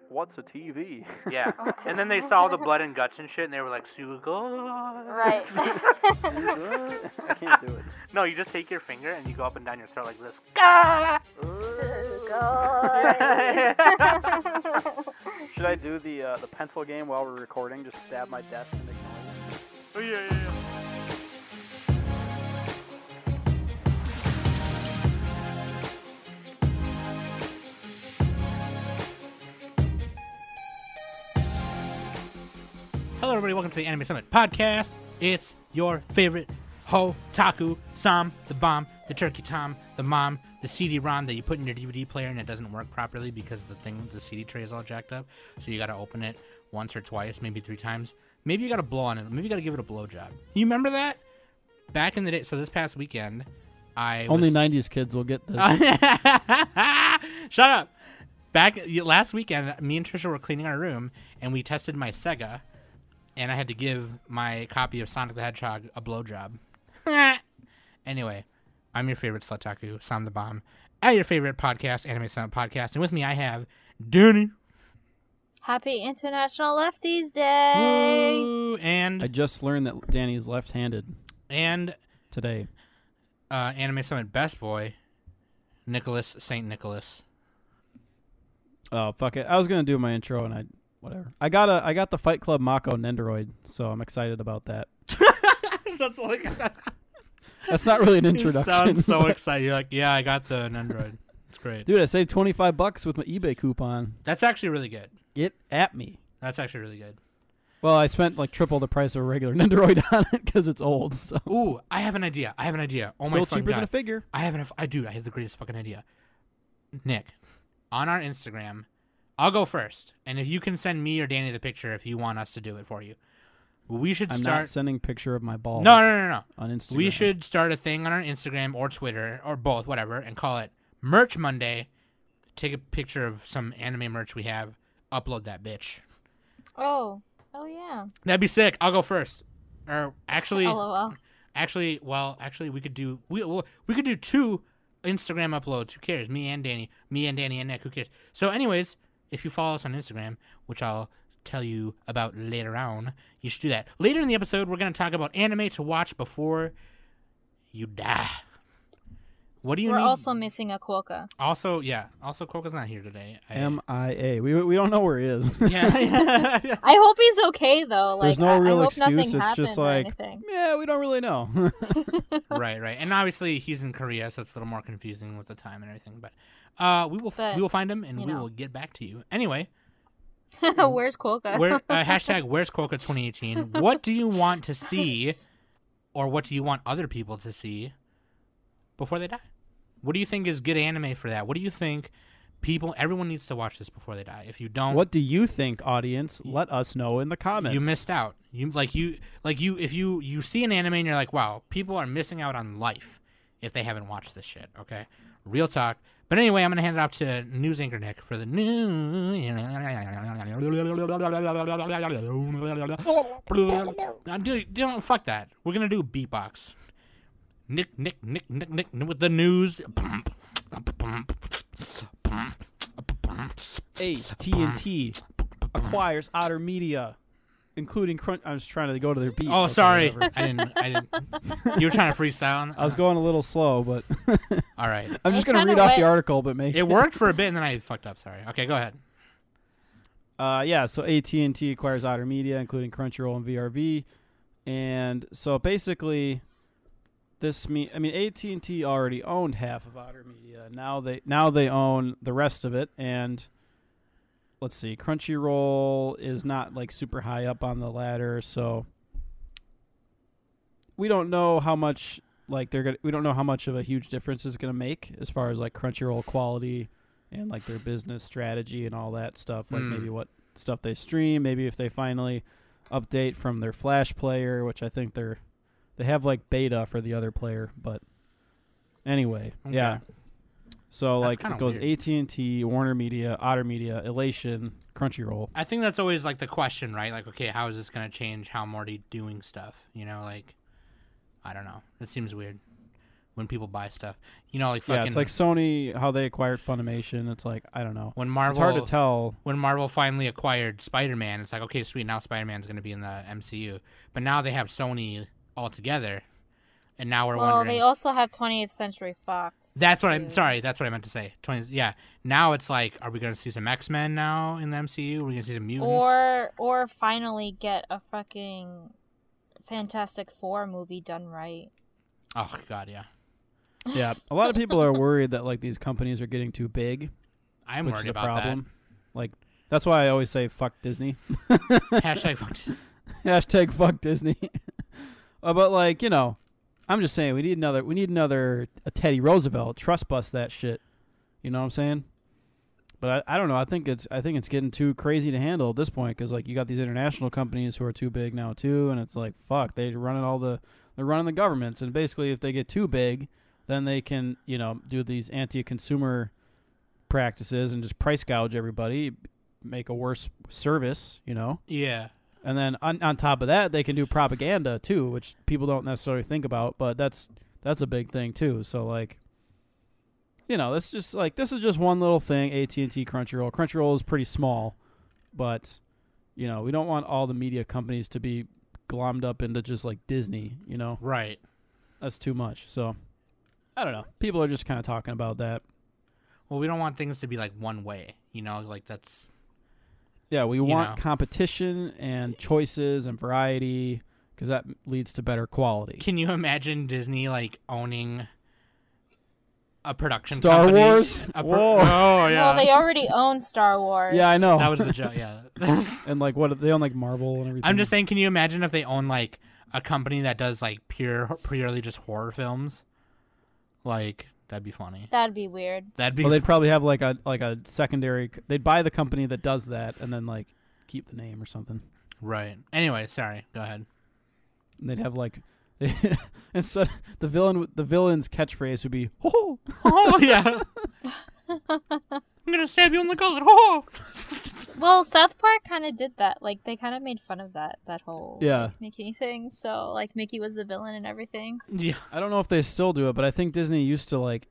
what's a TV? Yeah. And then they saw the blood and guts and shit, and they were like, Sugoi. Right. I can't do it. No, you just take your finger and you go up and down your throat like this. Should I do the pencil game while we're recording? Just stab my desk and ignore it? Oh, yeah. Hello, everybody. Welcome to the Anime Summit Podcast. It's your favorite Hotaku, Sam, the bomb, the turkey tom, the mom, the CD-ROM that you put in your DVD player and it doesn't work properly because the CD tray is all jacked up. So you got to open it once or twice, maybe 3 times. Maybe you got to blow on it. Maybe you got to give it a blow job. You remember that? Back in the day. So this past weekend, Only 90s kids will get this. Shut up. Last weekend, me and Trisha were cleaning our room and we tested my Sega. And I had to give my copy of Sonic the Hedgehog a blowjob. Anyway, I'm your favorite Slutaku, Sam the Bomb, at your favorite podcast, Anime Summit Podcast. And with me, I have Dannie. Happy International Lefties Day! Woo, and I just learned that Danny is left-handed. And today. Anime Summit Best Boy, Nicholas St. Nicholas. Oh, fuck it. I was going to do my intro and whatever. I got the Fight Club Mako Nendoroid, so I'm excited about that. That's like That's not really an introduction. You sound so excited. You're like, yeah, I got the Nendoroid. It's great. Dude, I saved $25 with my eBay coupon. That's actually really good. Get at me. That's actually really good. Well, I spent like triple the price of a regular Nendoroid on it because it's old. So. Ooh, I have an idea. Oh, Still my fucking cheaper God. than a figure. I have the greatest fucking idea. Nick, on our Instagram, I'll go first, and if you can send me or Danny the picture if you want us to do it for you. We should I'm start. not sending picture of my balls. No. On Instagram. We should start a thing on our Instagram or Twitter or both, whatever, and call it Merch Monday. Take a picture of some anime merch we have. Upload that bitch. Oh yeah. That'd be sick. I'll go first. Or actually, LOL. Actually, we could do 2 Instagram uploads. Who cares? Me and Danny and Nick. Who cares? So, anyways, if you follow us on Instagram, which I'll tell you about later on, you should do that. Later in the episode, we're going to talk about anime to watch before you die. What do you We're need? also missing a Quokka. Also, Quokka's not here today. MIA. We don't know where he is. Yeah. I hope he's okay though. Like, There's no real I hope excuse. nothing It's just happened or like, anything. yeah, we don't really know. Right. And obviously, he's in Korea, so it's a little more confusing with the time and everything. But we will find him, and we will get back to you. Anyway. Where's Quokka? Hashtag Where's Quokka 2018. What do you want to see, or what do you want other people to see before they die? What do you think is good anime for that? What do you think everyone needs to watch this before they die? If you don't, what do you think, audience? Let us know in the comments. You missed out. If you see an anime and you're like, wow, people are missing out on life if they haven't watched this shit. Okay, real talk. But anyway, I'm gonna hand it off to news anchor Nick for the news. Dude, don't fuck that. We're gonna do beatbox. Nick with the news. AT&T acquires Otter Media, including Crunch. I was trying to go to their beat. Oh, sorry. I didn't. You were trying to freestyle? I was going a little slow, but... All right. I'm just going to read off the article, but it worked for a bit, and then I fucked up. Sorry. Okay, go ahead. Yeah, so AT&T acquires Otter Media, including Crunchyroll and VRV. And so basically... AT&T already owned half of Otter Media. Now they own the rest of it, and let's see, Crunchyroll is not like super high up on the ladder, so we don't know how much we don't know how much of a huge difference it's gonna make as far as like Crunchyroll quality and like their business strategy and all that stuff. Like maybe what stuff they stream, maybe if they finally update from their Flash player, which I think they have like beta for the other player, but anyway, yeah. So that's like it goes weird. AT&T, Warner Media, Otter Media, Elation, Crunchyroll. I think that's always like the question, right? Like, okay, how is this gonna change how I'm already doing stuff? You know, like, I don't know. It seems weird. when people buy stuff. You know, like Yeah, fucking. it's like Sony, how they acquired Funimation. It's like, I don't know. When Marvel, it's hard to tell. When Marvel finally acquired Spider-Man, it's like, okay, sweet, now Spider-Man's going to be in the MCU. But now they have Sony all together, and now we're wondering. Well, they also have 20th Century Fox. That's what I'm. Sorry, that's what I meant to say. 20. Yeah. Now it's like, are we going to see some X-Men now in the MCU? Are we going to see some mutants? Or finally get a fucking Fantastic Four movie done right. Oh God, yeah. Yeah, a lot of people are worried that like these companies are getting too big. I'm which worried is a about problem. Like that's why I always say fuck Disney. Hashtag fuck Disney. Hashtag fuck Disney. But like, you know, I'm just saying we need another a Teddy Roosevelt. Trust bust that shit. You know what I'm saying? But I don't know. I think it's getting too crazy to handle at this point because like you got these international companies who are too big now too, and it's like fuck, they're running the governments, and basically if they get too big, then they can, you know, do these anti-consumer practices and just price gouge everybody, make a worse service, you know? Yeah. And then on top of that, they can do propaganda too, which people don't necessarily think about, but that's a big thing too. So like, you know, this is just one little thing, AT&T Crunchyroll. Crunchyroll is pretty small, but, you know, we don't want all the media companies to be glommed up into just like Disney, you know? Right. That's too much. So, I don't know. People are just kind of talking about that. Well, we don't want things to be like one way, you know, like that's... Yeah, we want competition and choices and variety because that leads to better quality. Can you imagine Disney like owning a production Star company? Wars? Whoa. Oh, yeah. Well, they already own Star Wars. Yeah, I know. That was the joke, yeah. And like what they own like Marvel and everything. I'm just saying, can you imagine if they own like a company that does like purely just horror films? Like that'd be funny. That'd be weird. Well, they'd probably have like a secondary. They'd buy the company that does that and then like keep the name or something. Right. Anyway, sorry. Go ahead. And they'd have like, and so the villain's catchphrase would be "ho oh yeah." I'm gonna stab you in the gullet. Oh. Well, South Park kind of did that. Like they kind of made fun of that whole Yeah. like, Mickey thing. So like Mickey was the villain and everything. Yeah. I don't know if they still do it, but I think Disney used to like.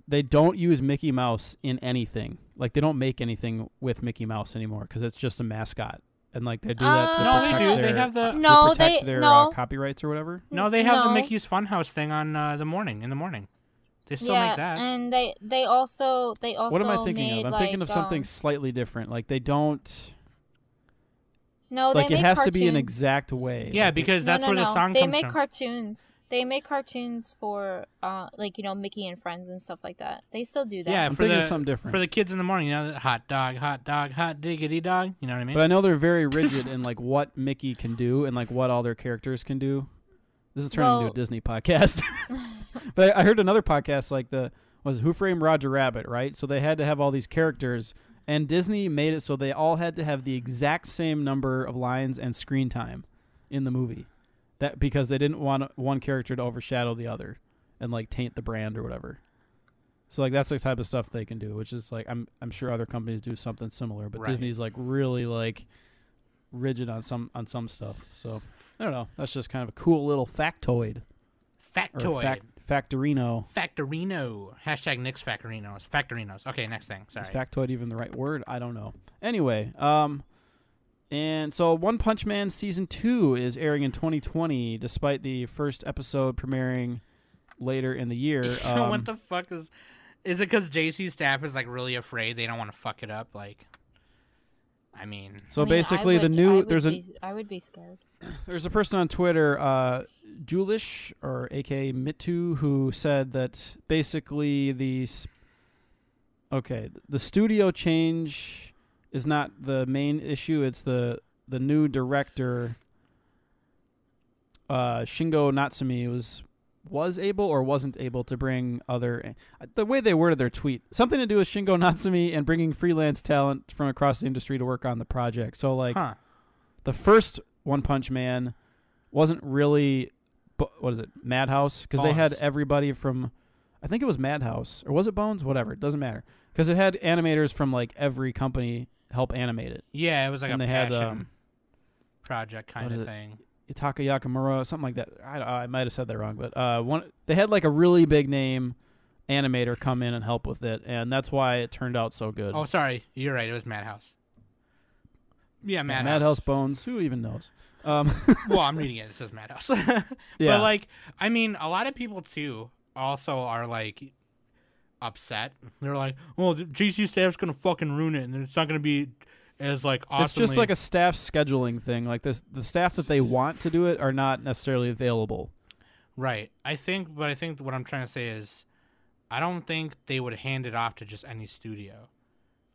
They don't use Mickey Mouse in anything. Like they don't make anything with Mickey Mouse anymore because it's just a mascot. And like they do that to no, protect they do. their, They have the No, protect they- their no. Copyrights or whatever. no. They have the No. Mickey's Funhouse thing on in the morning. They still yeah, make that. and they also What am I thinking made, of? I'm thinking of like, something slightly different. Like they don't. No, Like they it make has cartoons. to be an exact way. Yeah, Like, because No, that's no, where the no. song They comes make from. cartoons. They make cartoons for like, you know, Mickey and Friends and stuff like that. They still do that. Yeah, I'm for thinking the of something different. for the kids in the morning. You know, hot dog, hot diggity dog. You know what I mean? But I know they're very rigid in like what Mickey can do and like what all their characters can do. This is turning into a Disney podcast. But I heard another podcast like Who Framed Roger Rabbit, right? So they had to have all these characters, and Disney made it so they all had to have the exact same number of lines and screen time in the movie. That because they didn't want one character to overshadow the other and like taint the brand or whatever. So like that's the type of stuff they can do, which is like I'm sure other companies do something similar, but Right. Disney's like really like rigid on some stuff. So I don't know. That's just kind of a cool little factoid. Factoid. Factorino. Factorino. Hashtag Nick's Factorinos. Factorinos. Okay, next thing. Sorry. Is factoid even the right word? I don't know. Anyway, and so One Punch Man Season 2 is airing in 2020, despite the first episode premiering later in the year. What the fuck is it because JC's staff is like really afraid they don't want to fuck it up? Like, I mean. So basically I would be scared. There's a person on Twitter, Julish, or aka Mitu, who said that basically the studio change is not the main issue. It's the new director, Shingo Natsumi, was able or wasn't able to bring other... The way they worded their tweet, something to do with Shingo Natsumi and bringing freelance talent from across the industry to work on the project. So like the first One Punch Man wasn't really... What is it? Madhouse? Because they had everybody from... I think it was Madhouse. Or was it Bones? Whatever. It doesn't matter. Because it had animators from like every company help animate it. Yeah, it was like And a they had, passion project kind of thing. Itaka Yakamura, something like that. I might have said that wrong, but they had like a really big name animator come in and help with it, and that's why it turned out so good. Oh, sorry, you're right. It was Madhouse. Yeah, Madhouse. Madhouse Bones. Who even knows? Well, I'm reading it. It says Madhouse. Yeah. But like, I mean, a lot of people too also are like upset. They're like, "Well, the GC staff's gonna fucking ruin it, and it's not gonna be as like awesomely." It's just like a staff scheduling thing. Like this, the staff that they want to do it are not necessarily available. Right. I think what I'm trying to say is, I don't think they would hand it off to just any studio.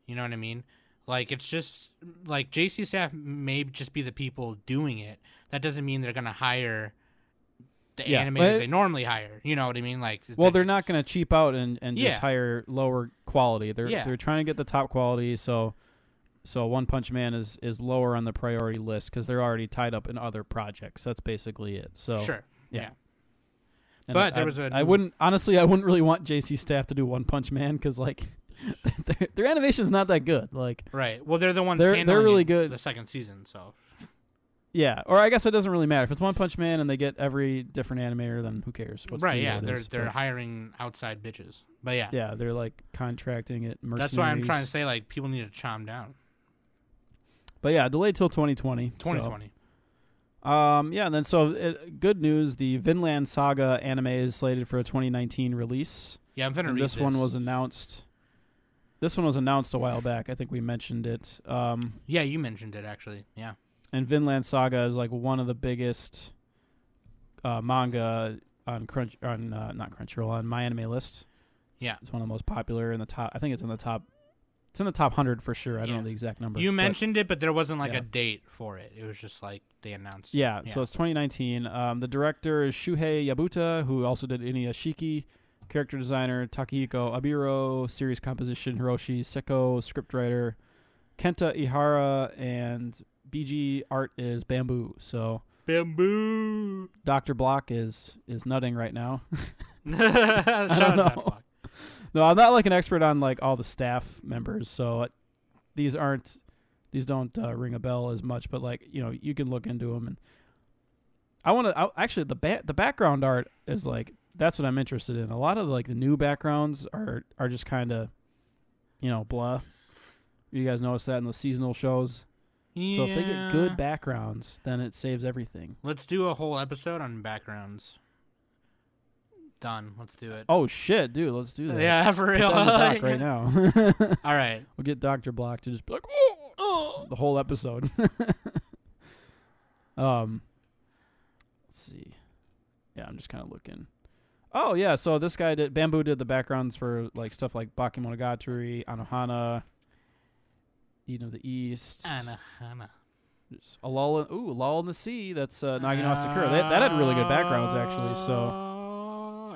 You know what I mean? Like, it's just like JC staff may just be the people doing it. That doesn't mean they're gonna hire the animators they normally hire. You know what I mean? Like, well, they're not gonna cheap out and Yeah. just hire lower quality. They're trying to get the top quality. So One Punch Man is lower on the priority list because they're already tied up in other projects. That's basically it. So sure. yeah. And But there was a I wouldn't really want JC staff to do One Punch Man because like their animation's not that good. Like right. Well, they're the ones they're handling really it good. the second season. So yeah, or I guess it doesn't really matter if it's One Punch Man and they get every different animator. Then who cares? What right. studio Yeah. it is, They're but hiring outside bitches. But yeah. yeah, they're like contracting it. That's why I'm trying to say like people need to chime down. But yeah, delayed till 2020. 2020. Yeah, and then good news. The Vinland Saga anime is slated for a 2019 release. Yeah, I'm finna read this one was announced. This one was announced a while back. I think we mentioned it. Yeah, you mentioned it actually. Yeah. And Vinland Saga is like one of the biggest manga on not Crunchyroll, on My Anime List. Yeah. It's one of the most popular in the top. I think it's in the top. It's in the top 100 for sure. I don't know the exact number. You mentioned it, but there wasn't like yeah. a date for it. It was just like they announced. Yeah, so it's 2019. The director is Shuhei Yabuta, who also did Inuyashiki. Character designer Takehiko Abiro. Series composition Hiroshi Seko. Scriptwriter Kenta Ihara, and BG art is Bamboo. So Bamboo. Dr. Block is nutting right now. Shout out Dr. Block. No, I'm not like an expert on like all the staff members, so these don't ring a bell as much. But like you can look into them, and actually the background art is like that's what I'm interested in. A lot of like the new backgrounds are just kind of blah. You guys notice that in the seasonal shows. Yeah. So if they get good backgrounds, then it saves everything. Let's do a whole episode on backgrounds. Done. Let's do it. Oh shit, dude, let's do that. Yeah, for real. Put that in the doc right now. All right. We'll get Dr. Block to just be like, oh, the whole episode. Let's see. Yeah, I'm just kind of looking. Oh yeah, so this guy Bamboo did the backgrounds for like stuff like Bakemonogatari, Anohana, Eden of the East. Anohana. A Lull in the Sea. That's Nagino Sakura. That had really good backgrounds actually. So.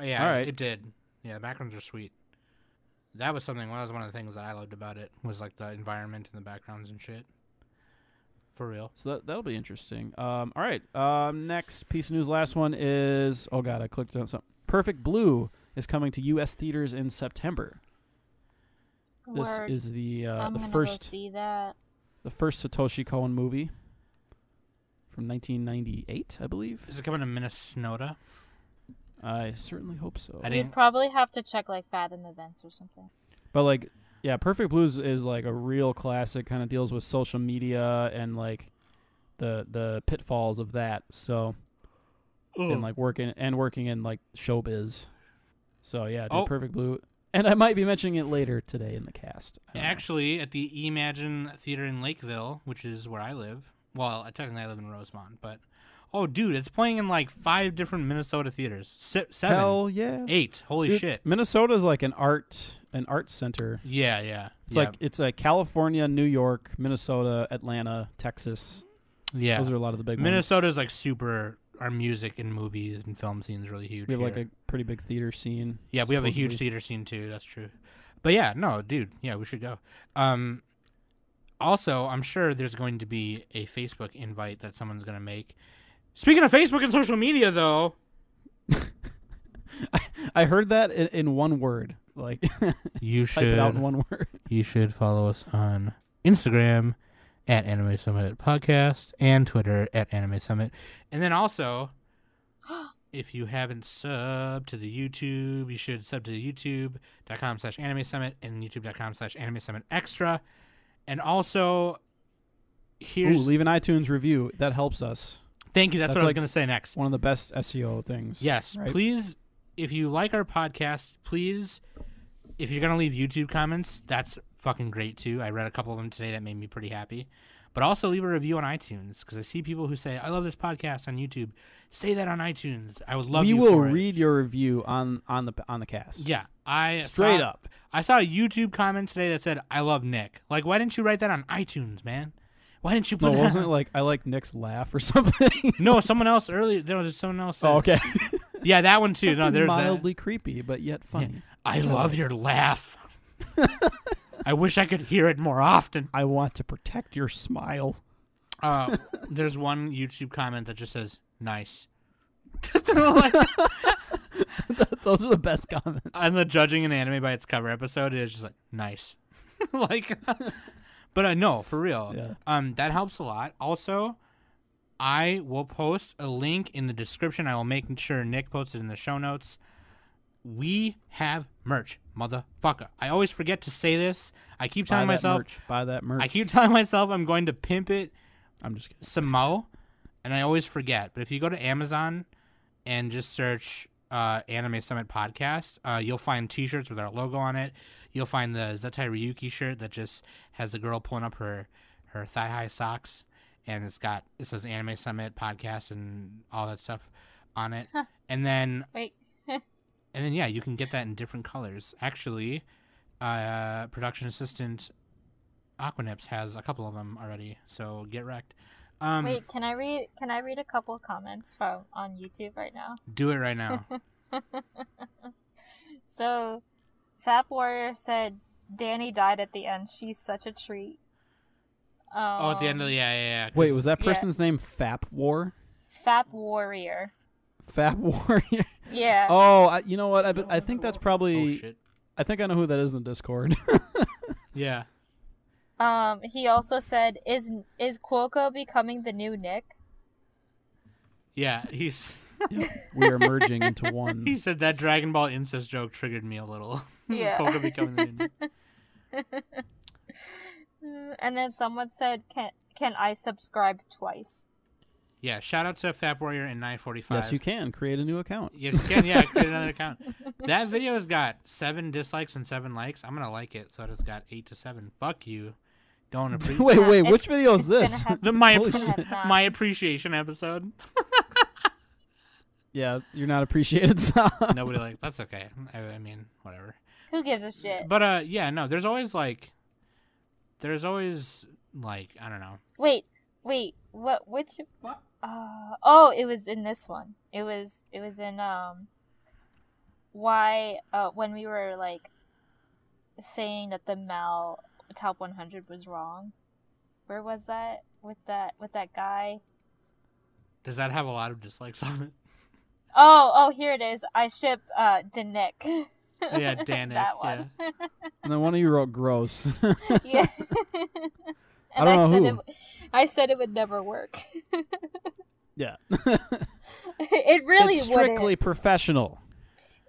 Yeah, all right. It did. Yeah, the backgrounds are sweet. That was one of the things that I loved about it was like the environment and the backgrounds and shit. For real. So that'll be interesting. All right. Next piece of news. Last one is oh god, I clicked on something. Perfect Blue is coming to U.S. theaters in September. This is the first go see that. The first Satoshi Kon movie from 1998, I believe. Is it coming to Minnesota? I certainly hope so. You'd probably have to check like Fathom Events or something. But like, yeah, Perfect Blues is like a real classic. Kind of deals with social media and like the pitfalls of that. So and like working in like showbiz. So yeah, dude, Perfect Blue. And I might be mentioning it later today in the cast. Actually, at the Imagine Theater in Lakeville, which is where I live. Well, technically I live in Rosemont, but oh, dude, it's playing in like 5 different Minnesota theaters. 7. Hell yeah. 8. Holy shit. Minnesota's like an art center. Yeah. It's like California, New York, Minnesota, Atlanta, Texas. Yeah. Those are a lot of the big ones. Minnesota's like super. Our music and movies and film scene is really huge. We have like a pretty big theater scene. Yeah, we have a huge theater scene too. That's true. But yeah, no, dude. Yeah, we should go. Also, I'm sure there's going to be a Facebook invite that someone's going to make. Speaking of Facebook and social media, though. I heard that in one word. Like, you should type it out in one word. You should follow us on Instagram at Anime Summit Podcast and Twitter at Anime Summit. And then also, if you haven't subbed to the YouTube, you should sub to the youtube.com/Anime Summit and youtube.com/Anime Summit Extra. And also, here's... leave an iTunes review. That helps us. Thank you. That's what I was like going to say next. One of the best SEO things. Yes. Right? Please, if you like our podcast, please, if you're going to leave YouTube comments, that's fucking great too. I read a couple of them today that made me pretty happy. But also leave a review on iTunes, because I see people who say, I love this podcast on YouTube. Say that on iTunes. I would love we you will for it. read your review on the cast. Yeah. Straight up. I saw a YouTube comment today that said, I love Nick. Like, why didn't you write that on iTunes, man? Why didn't you put that wasn't it like, I like Nick's laugh or something? No, someone else earlier. There was someone else said. Oh, okay. Yeah, that one too. No, there's mildly creepy, but yet funny. Yeah. I love your laugh. I wish I could hear it more often. I want to protect your smile. There's one YouTube comment that just says, nice. Those are the best comments. On the judging an anime by its cover episode, it's just like, nice. Like, but no, for real. Yeah. That helps a lot. Also, I will post a link in the description. I will make sure Nick posts it in the show notes. We have merch, motherfucker. I always forget to say this. I keep telling myself, buy that merch. I keep telling myself I'm going to pimp it. I'm just kidding. Some mo, and I always forget. But if you go to Amazon and just search Anime Summit Podcast, you'll find T-shirts with our logo on it. You'll find the Zettai Ryuki shirt that just has the girl pulling up her thigh-high socks, and it says Anime Summit Podcast and all that stuff on it. Huh. And then Wait. and then yeah, you can get that in different colors. Actually, production assistant Aquanips has a couple of them already, so get wrecked. Wait, can I read a couple of comments from on YouTube right now? Do it right now. So, Fap Warrior said Dannie died at the end. She's such a treat. At the end of yeah. Wait, was that person's name Fap War? Fap Warrior. Fap Warrior. Yeah. Oh, you know what? I think that's probably. Oh shit. I think I know who that is in the Discord. Yeah. He also said, "Is Cuoco becoming the new Nick?" Yeah, he's. We are merging into one. He said that Dragon Ball incest joke triggered me a little. Yeah. Coco becoming the new. And then someone said, "Can I subscribe twice?" Yeah, shout out to Fap Warrior and 945. Yes, you can create a new account. Yes, you can. Yeah, create another account. That video has got 7 dislikes and 7 likes. I'm gonna like it, so it's got 8 to 7. Fuck you. Don't appreciate. Wait, which video is this? My appreciation episode. Yeah, you're not appreciated. So. Nobody like. That's okay. I mean, whatever. Who gives a shit? But yeah, no. There's always like, I don't know. Wait. What? Which? What? Oh, it was in this one. It was in why when we were like saying that the Mal top 100 was wrong. Where was that with that guy? Does that have a lot of dislikes on it? Oh, here it is. I ship Nick. Yeah, Dan. That one. Yeah. And then one of you wrote gross. Yeah. I don't know who. I said it would never work. Yeah. It really it's strictly wouldn't. Professional.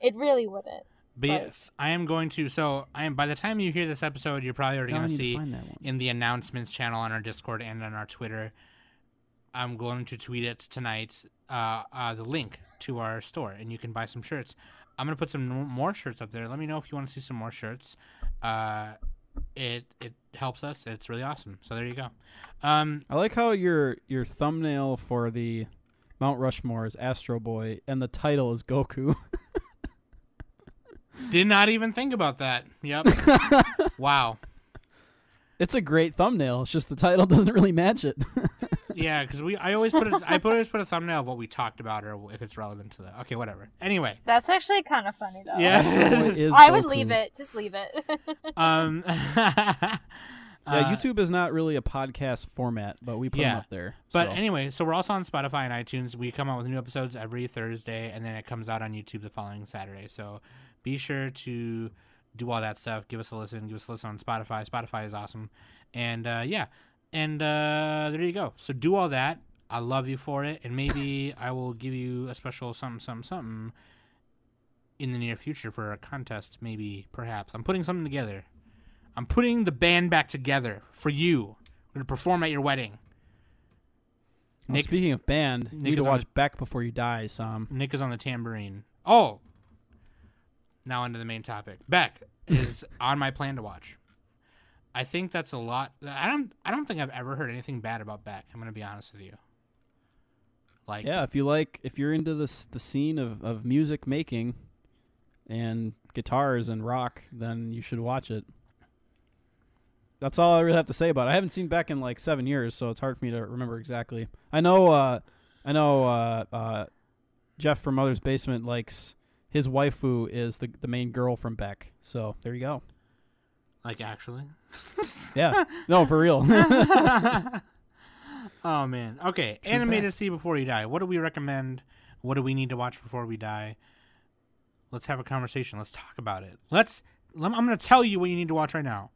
It really wouldn't. But yes, I am going to. So by the time you hear this episode, you're probably already going to see in the announcements channel on our Discord and on our Twitter. I'm going to tweet it tonight. The link to our store, and you can buy some shirts. I'm gonna put some more shirts up there. Let me know if you want to see some more shirts. It helps us. It's really awesome. So there you go. I like how your thumbnail for the Mount Rushmore is Astro Boy, and the title is Goku. Did not even think about that. Yep. Wow. It's a great thumbnail. It's just the title doesn't really match it. Yeah, because I always put a thumbnail of what we talked about, or if it's relevant to the. Okay, whatever. Anyway. That's actually kind of funny though. Yeah. I would leave it. Just leave it. Yeah, YouTube is not really a podcast format, but we put them up there. But anyway, so we're also on Spotify and iTunes. We come out with new episodes every Thursday, and then it comes out on YouTube the following Saturday. So be sure to do all that stuff. Give us a listen. Give us a listen on Spotify. Spotify is awesome. And yeah, And there you go. So do all that. I love you for it, and maybe I will give you a special something in the near future for a contest. Maybe, perhaps. I'm putting something together. I'm putting the band back together for you. We're gonna perform at your wedding. Well, Nick, speaking of band, you Nick need to is on watch Beck Before You Die, Sam. Nick is on the tambourine. Oh, now into the main topic. Beck is on my plan to watch. I think that's a lot. I don't think I've ever heard anything bad about Beck. I'm gonna be honest with you. Like, Yeah, if you're into the scene of music making and guitars and rock, then you should watch it. That's all I really have to say about it. I haven't seen Beck in like 7 years, so it's hard for me to remember exactly. I know Jeff from Mother's Basement likes his waifu is the main girl from Beck. So there you go. like actually. Yeah. No, for real. Oh man. Okay. True Anime fact. to see before you die. What do we recommend? What do we need to watch before we die? Let's have a conversation. Let's talk about it. I'm going to tell you what you need to watch right now.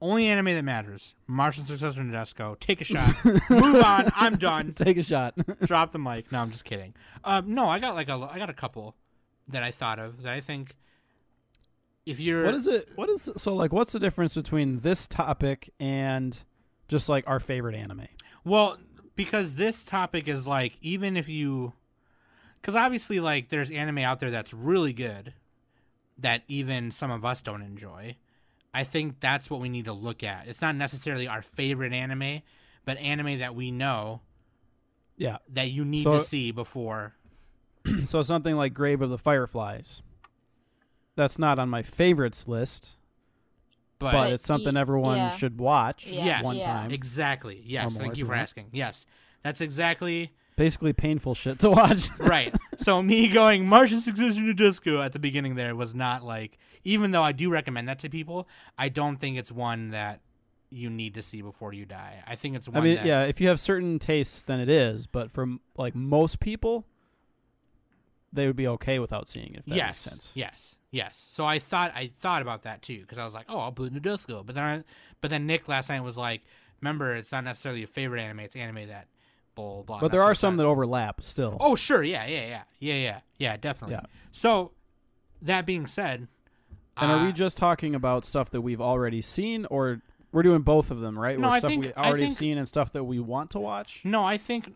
Only anime that matters. Martian Successor Nadesco. Take a shot. Move on. I'm done. Take a shot. Drop the mic. No, I'm just kidding. No, I got a couple that I thought of that I think if you're What's the difference between this topic and just like our favorite anime? Well, because this topic is like, even if you, because obviously like there's anime out there that's really good that even some of us don't enjoy. I think that's what we need to look at. It's not necessarily our favorite anime, but anime that we know Yeah. that you need to see before. So something like Grave of the Fireflies. That's not on my favorites list, but it's something everyone should watch one time. Exactly. Yes. Or Thank more you if for you want. asking. Yes. That's exactly. Basically painful shit to watch. Right. So me going Martian Successor to Disco at the beginning there was not like, even though I do recommend that to people, I don't think it's one that you need to see before you die. I think it's one that, if you have certain tastes, then it is. But for like most people, they would be okay without seeing it. If that makes sense. Yes. So I thought about that too, because I was like, oh, I'll put it in Disco. But then Nick last night was like, remember, it's not necessarily a favorite anime. It's anime that blah blah. But there are some that overlap still. Oh sure, yeah, definitely. Yeah. So that being said, and are we just talking about stuff that we've already seen, or we're doing both of them, right? No, Stuff we already have seen and stuff that we want to watch. No, I think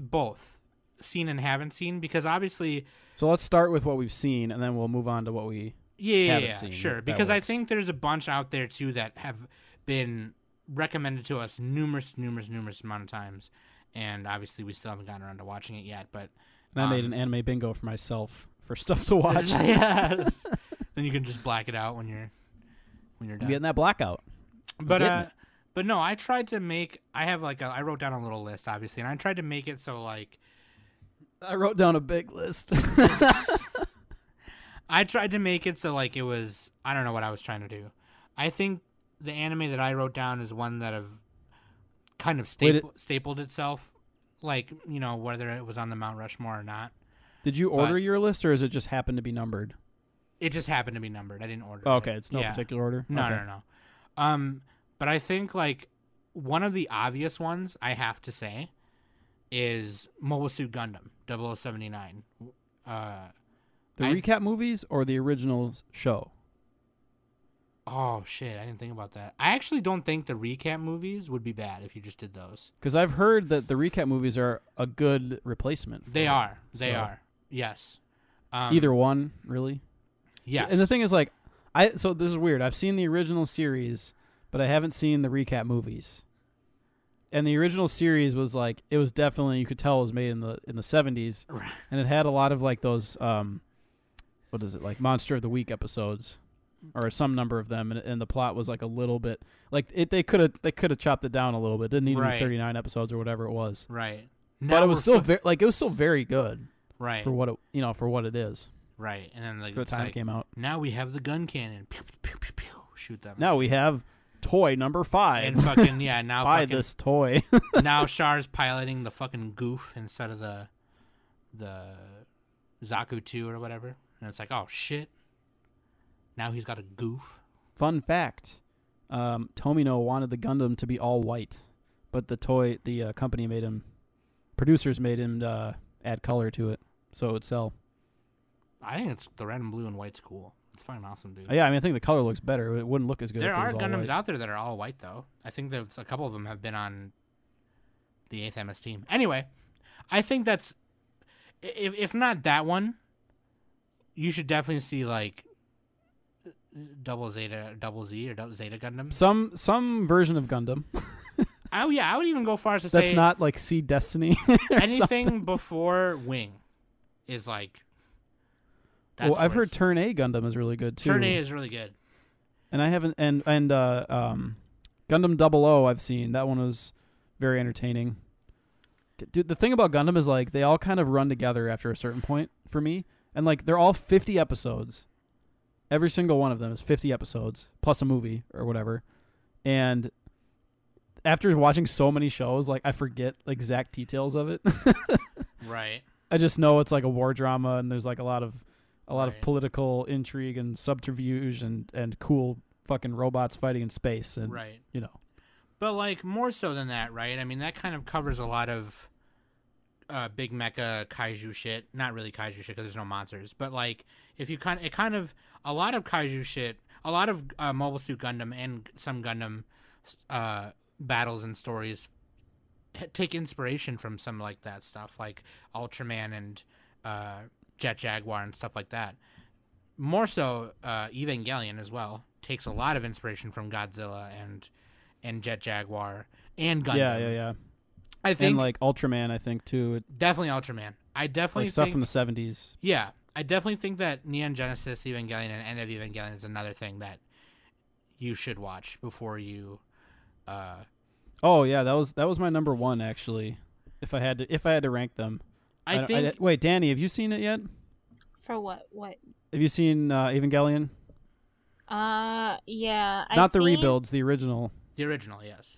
both seen and haven't seen, because obviously. So let's start with what we've seen, and then we'll move on to what we haven't seen. Sure. Because I think there's a bunch out there too that have been recommended to us numerous amount of times, and obviously we still haven't gotten around to watching it yet. But I made an anime bingo for myself for stuff to watch. Yeah. Then you can just black it out when you're done. I'm getting that blackout. But no, I tried to make. I wrote down a little list, obviously, and I tried to make it so like. I wrote down a big list. I tried to make it so like it was. I don't know what I was trying to do. I think the anime that I wrote down is one that have kind of stapled itself, like, you know, whether it was on the Mount Rushmore or not. Did you order your list, or is it just happened to be numbered? It just happened to be numbered. I didn't order it. Okay, it's no particular order? No. But I think, like, one of the obvious ones, I have to say, is Mobile Suit Gundam, 0079. The recap movies or the original show? Oh, shit, I didn't think about that. I actually don't think the recap movies would be bad if you just did those. Because I've heard that the recap movies are a good replacement. They are. Yes. Either one, really? Yes. And the thing is, like, so this is weird. I've seen the original series, but I haven't seen the recap movies. And the original series was like, it was definitely, you could tell it was made in the 70s, Right. and it had a lot of like those what is it, like Monster of the Week episodes, or some number of them, and the plot was like a little bit like they could have chopped it down a little bit. It didn't need to be 39 episodes or whatever it was. Right. But it was still it was still very good. Right. For what it is. Right. And then like the time it came out. Now we have the gun cannon. Pew, pew, pew, pew, shoot them. Now we have toy number 5. And fucking now buy this toy. Now Char's piloting the fucking goof instead of the Zaku 2 or whatever. And it's like, oh shit. Now he's got a goof. Fun fact. Tomino wanted the Gundam to be all white, but the company producers made him add color to it so it would sell. I think it's the red and blue and white's cool. It's fucking awesome, dude. Yeah, I mean, I think the color looks better. It wouldn't look as good. There if it are was all Gundams white. out there that are all white, though. I think that a couple of them have been on the 8th MS team. Anyway, I think that's if not that one, you should definitely see like Double Z or Zeta Gundam. Some version of Gundam. Oh yeah, I would even go far as to That's say not like Seed Destiny. anything before Wing is like. Well, I've heard Turn A Gundam is really good too. Turn A is really good. And I haven't and Gundam 00 I've seen. That one was very entertaining. Dude, the thing about Gundam is like they all kind of run together after a certain point for me. And like they're all 50 episodes. Every single one of them is 50 episodes plus a movie or whatever. And after watching so many shows, like I forget exact details of it. Right. I just know it's like a war drama and there's like a lot of Right. political intrigue and subterfuge and cool fucking robots fighting in space and Right. you know. But like more so than that, right? I mean, that kind of covers a lot of big mecha kaiju shit. Not really kaiju shit because there's no monsters, but like if you a lot of kaiju shit, a lot of Mobile Suit Gundam and some Gundam battles and stories take inspiration from some like that stuff, like Ultraman and Jet Jaguar and stuff like that. More so, Evangelion as well takes a lot of inspiration from Godzilla and Jet Jaguar and Gundam. Yeah. I think And like Ultraman, I think too. definitely Ultraman. I definitely Like stuff think, from the 70s. Yeah, I definitely think that Neon Genesis Evangelion and End of Evangelion is another thing that you should watch before you. Oh yeah, that was my number one actually. If I had to rank them. Wait, Danny, have you seen it yet? For what? What? Have you seen Evangelion? Yeah. Not the rebuilds, the original. The original, yes.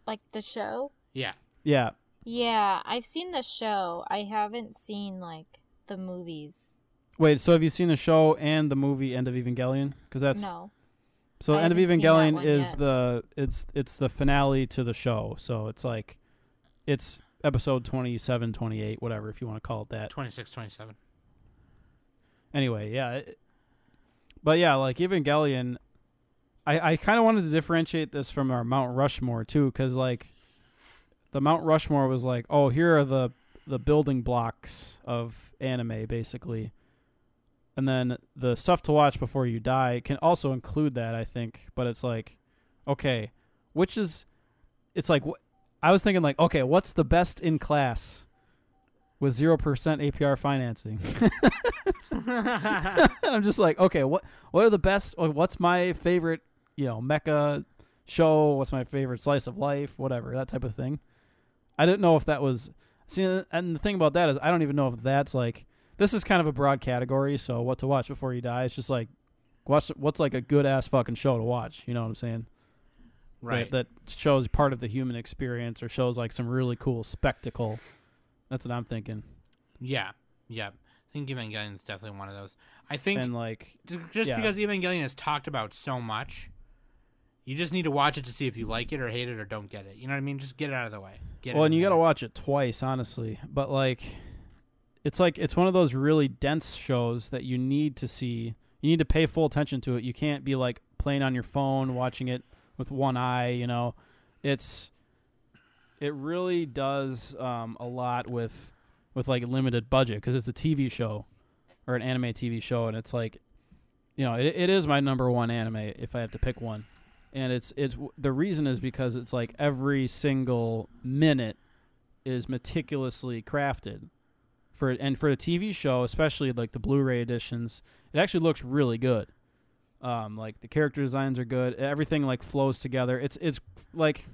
Like the show? Yeah. Yeah. Yeah, I've seen the show. I haven't seen like the movies. Wait, so have you seen the show and the movie End of Evangelion? Because that's No. so I End of haven't seen that Evangelion one is yet. it's the finale to the show. So it's like it's episode 27, 28, whatever if you want to call it that. 26, 27. Anyway, yeah. But yeah, like Evangelion, I kind of wanted to differentiate this from our Mount Rushmore too, because like the Mount Rushmore was like, oh, here are the building blocks of anime basically, and then the stuff to watch before you die can also include that, I think. But it's like, okay, it's like I was thinking like, okay, what's the best in class with 0% APR financing? And I'm just like, okay, what are the best? What's my favorite, mecha show? What's my favorite slice of life? Whatever, that type of thing. I didn't know if that was. See, and the thing about that is I don't even know if that's like. This is kind of a broad category, so what to watch before you die. It's just like, what's like a good ass fucking show to watch. You know what I'm saying? Right. That shows part of the human experience or shows like some really cool spectacle. That's what I'm thinking. Yeah. I think Evangelion is definitely one of those. I think And like, just yeah. because Evangelion is talked about so much, you just need to watch it to see if you like it or hate it or don't get it. You know what I mean? Just get it out of the way. and you got to watch it twice, honestly. But like, it's one of those really dense shows that you need to see. You need to pay full attention to it. You can't be like playing on your phone, watching it with one eye. It really does a lot with like a limited budget because it's a TV show or an anime TV show, and it's like, it is my number one anime if I have to pick one. And it's the reason is because it's like every single minute is meticulously crafted for a TV show, especially like the Blu-ray editions. It actually looks really good. Like the character designs are good. Everything like flows together. It's like,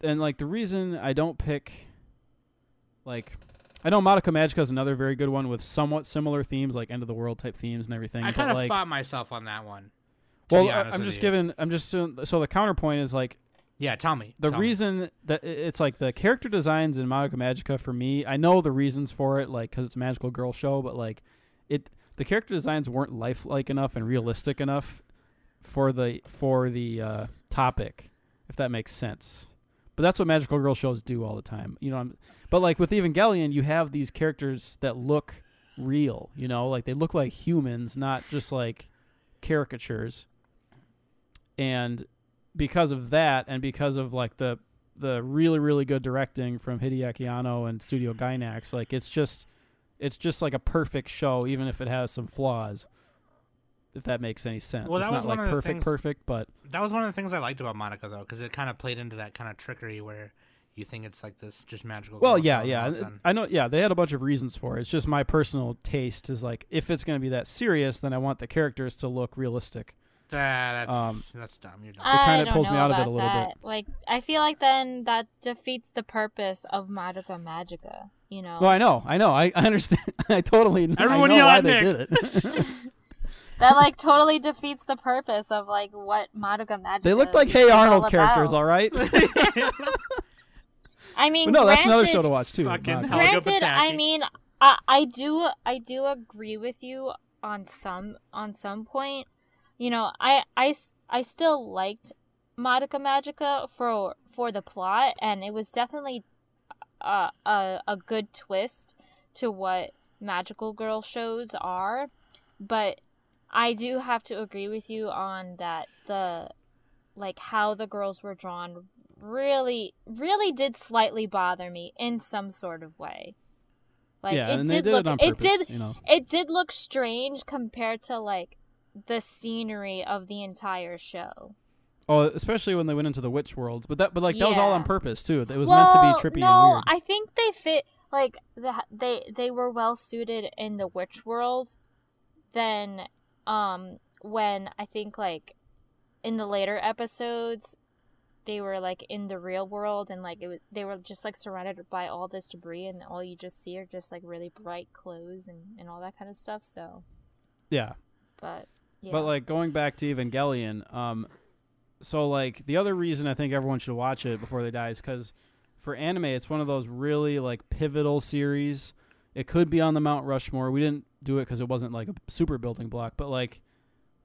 and like the reason I don't pick, like, I know Madoka Magica is another very good one with somewhat similar themes, like end of the world type themes and everything. I kind of like, fought myself on that one. Well, so the counterpoint is like, yeah, tell me. The reason that it's like the character designs in Madoka Magica for me, I know the reasons for it, like because it's a magical girl show, but like the character designs weren't lifelike enough and realistic enough for the topic, if that makes sense. But that's what magical girl shows do all the time. But like with Evangelion, you have these characters that look real, like they look like humans, not just like caricatures. And because of that, and because of like the really, really good directing from Hideaki Anno and Studio Gainax, like it's just like a perfect show, even if it has some flaws. If that makes any sense. Well, it's not like perfect, but that was one of the things I liked about Madoka, though, because it kind of played into that kind of trickery where you think it's like this just magical. Well, yeah. I know. Yeah, they had a bunch of reasons for it. It's just my personal taste is like, if it's going to be that serious, then I want the characters to look realistic. That's dumb. You're dumb. It kind of pulls me out of it a little bit. Like, I feel like then that defeats the purpose of Madoka Magica. Well, I know. I understand. I totally. Everyone I know why Nick. they did it. That like totally defeats the purpose of like what Madoka Magica. They look like Hey Arnold characters, all right. I mean, no, that's another show to watch too. Granted, I mean, I do agree with you on some point. I still liked Madoka Magica for the plot, and it was definitely a good twist to what magical girl shows are, but I do have to agree with you on that how the girls were drawn really, really did slightly bother me in some sort of way. Like, yeah, and they did it on purpose, It did look strange compared to like the scenery of the entire show. Oh, especially when they went into the witch worlds, but that was all on purpose too. It was meant to be trippy and weird. I think they fit like they were well suited in the witch world. Then, when I think like in the later episodes, they were like in the real world, and like they were just like surrounded by all this debris, and all you just see are just like really bright clothes and all that kind of stuff. So, yeah. But like going back to Evangelion, so like the other reason I think everyone should watch it before they die is because for anime, it's one of those really like pivotal series. It could be on the Mount Rushmore. We didn't do it because it wasn't like a super building block, but like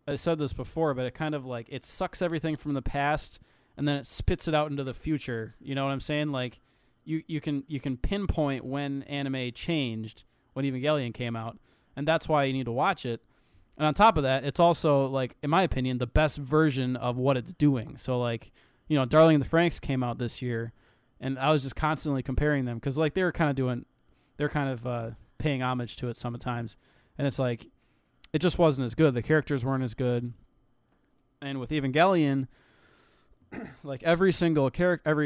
I said this before, but it kind of like it sucks everything from the past and then it spits it out into the future. You know what I'm saying? Like you can pinpoint when anime changed, when Evangelion came out, and that's why you need to watch it. And on top of that, it's also like, in my opinion, the best version of what it's doing. So like, Darling in the Franxx came out this year, and I was just constantly comparing them because like they're kind of paying homage to it sometimes, and it's like it just wasn't as good. The characters weren't as good, and with Evangelion, like every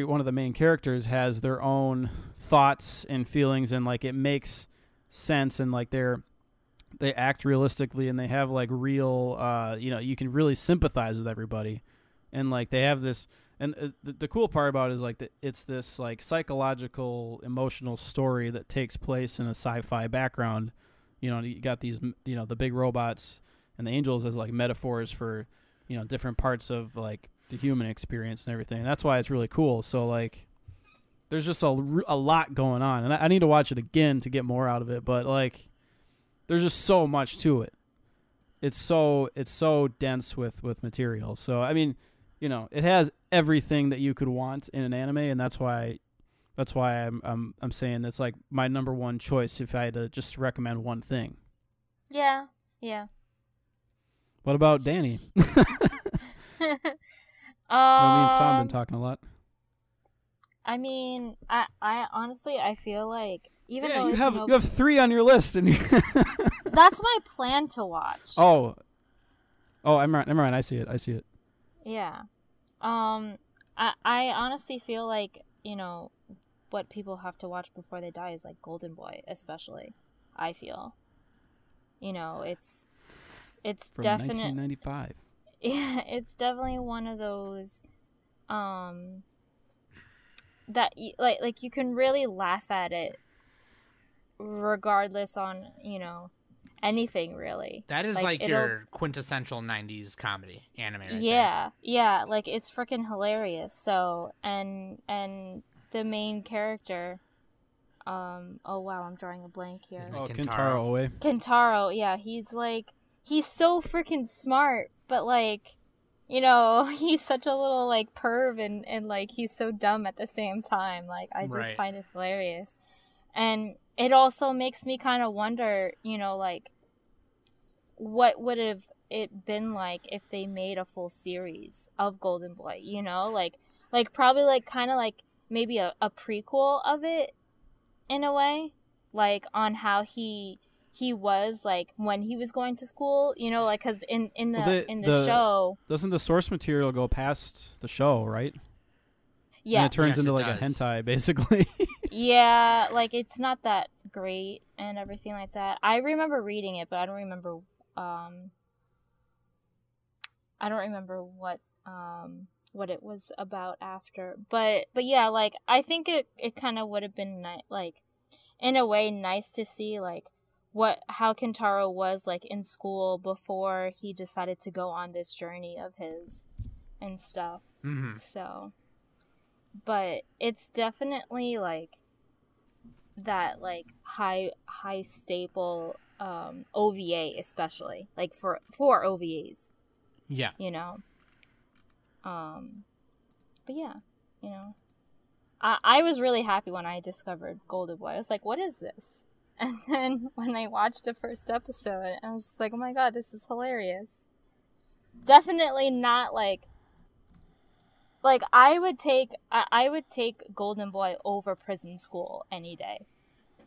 one of the main characters has their own thoughts and feelings, and like it makes sense, and like they act realistically, and they have like real you can really sympathize with everybody, and like they have this. And the cool part about it is like it's this like psychological, emotional story that takes place in a sci-fi background. You got these, the big robots and the angels as like metaphors for, different parts of like the human experience and everything. And that's why it's really cool. So like, there's just a lot going on, and I need to watch it again to get more out of it. But like, there's just so much to it. It's so dense with material. So I mean. It has everything that you could want in an anime, and that's why I'm saying it's like my number one choice if I had to just recommend one thing. Yeah. What about Danny? Me and Sam been talking a lot. I mean, I honestly I feel like even though you have 3 on your list, and that's my plan to watch. Oh, never mind. I see it. Yeah. I honestly feel like, what people have to watch before they die is like Golden Boy, especially. I feel. It's from definitely 1995. Yeah, it's definitely one of those that like you can really laugh at it regardless on, anything really. That is like your quintessential 90s comedy anime right there. Yeah, like it's freaking hilarious. So and the main character, oh wow, I'm drawing a blank here. Kentaro Oe. Kentaro, yeah, he's so freaking smart, but like you know, he's such a little like perv and like he's so dumb at the same time. Like I just find it hilarious. And it also makes me kind of wonder, you know, like what would have it been like if they made a full series of Golden Boy, you know? Like probably like kind of like maybe a prequel of it in a way, like on how he was like when he was going to school, you know, like because in the show, doesn't the source material go past the show, right? Yeah, and it turns into like a hentai basically. Yeah, like it's not that great and everything like that. I remember reading it, but I don't remember what it was about after. But yeah, like I think it kind of would have been like in a way nice to see like how Kentaro was like in school before he decided to go on this journey of his and stuff. Mm-hmm. So, but it's definitely like that like high staple OVA, especially like for OVAs. Yeah. You know. But yeah, you know. I was really happy when I discovered Golden Boy. I was like, what is this? And then when I watched the first episode, I was just like, oh my god, this is hilarious. Definitely not like I would take Golden Boy over Prison School any day.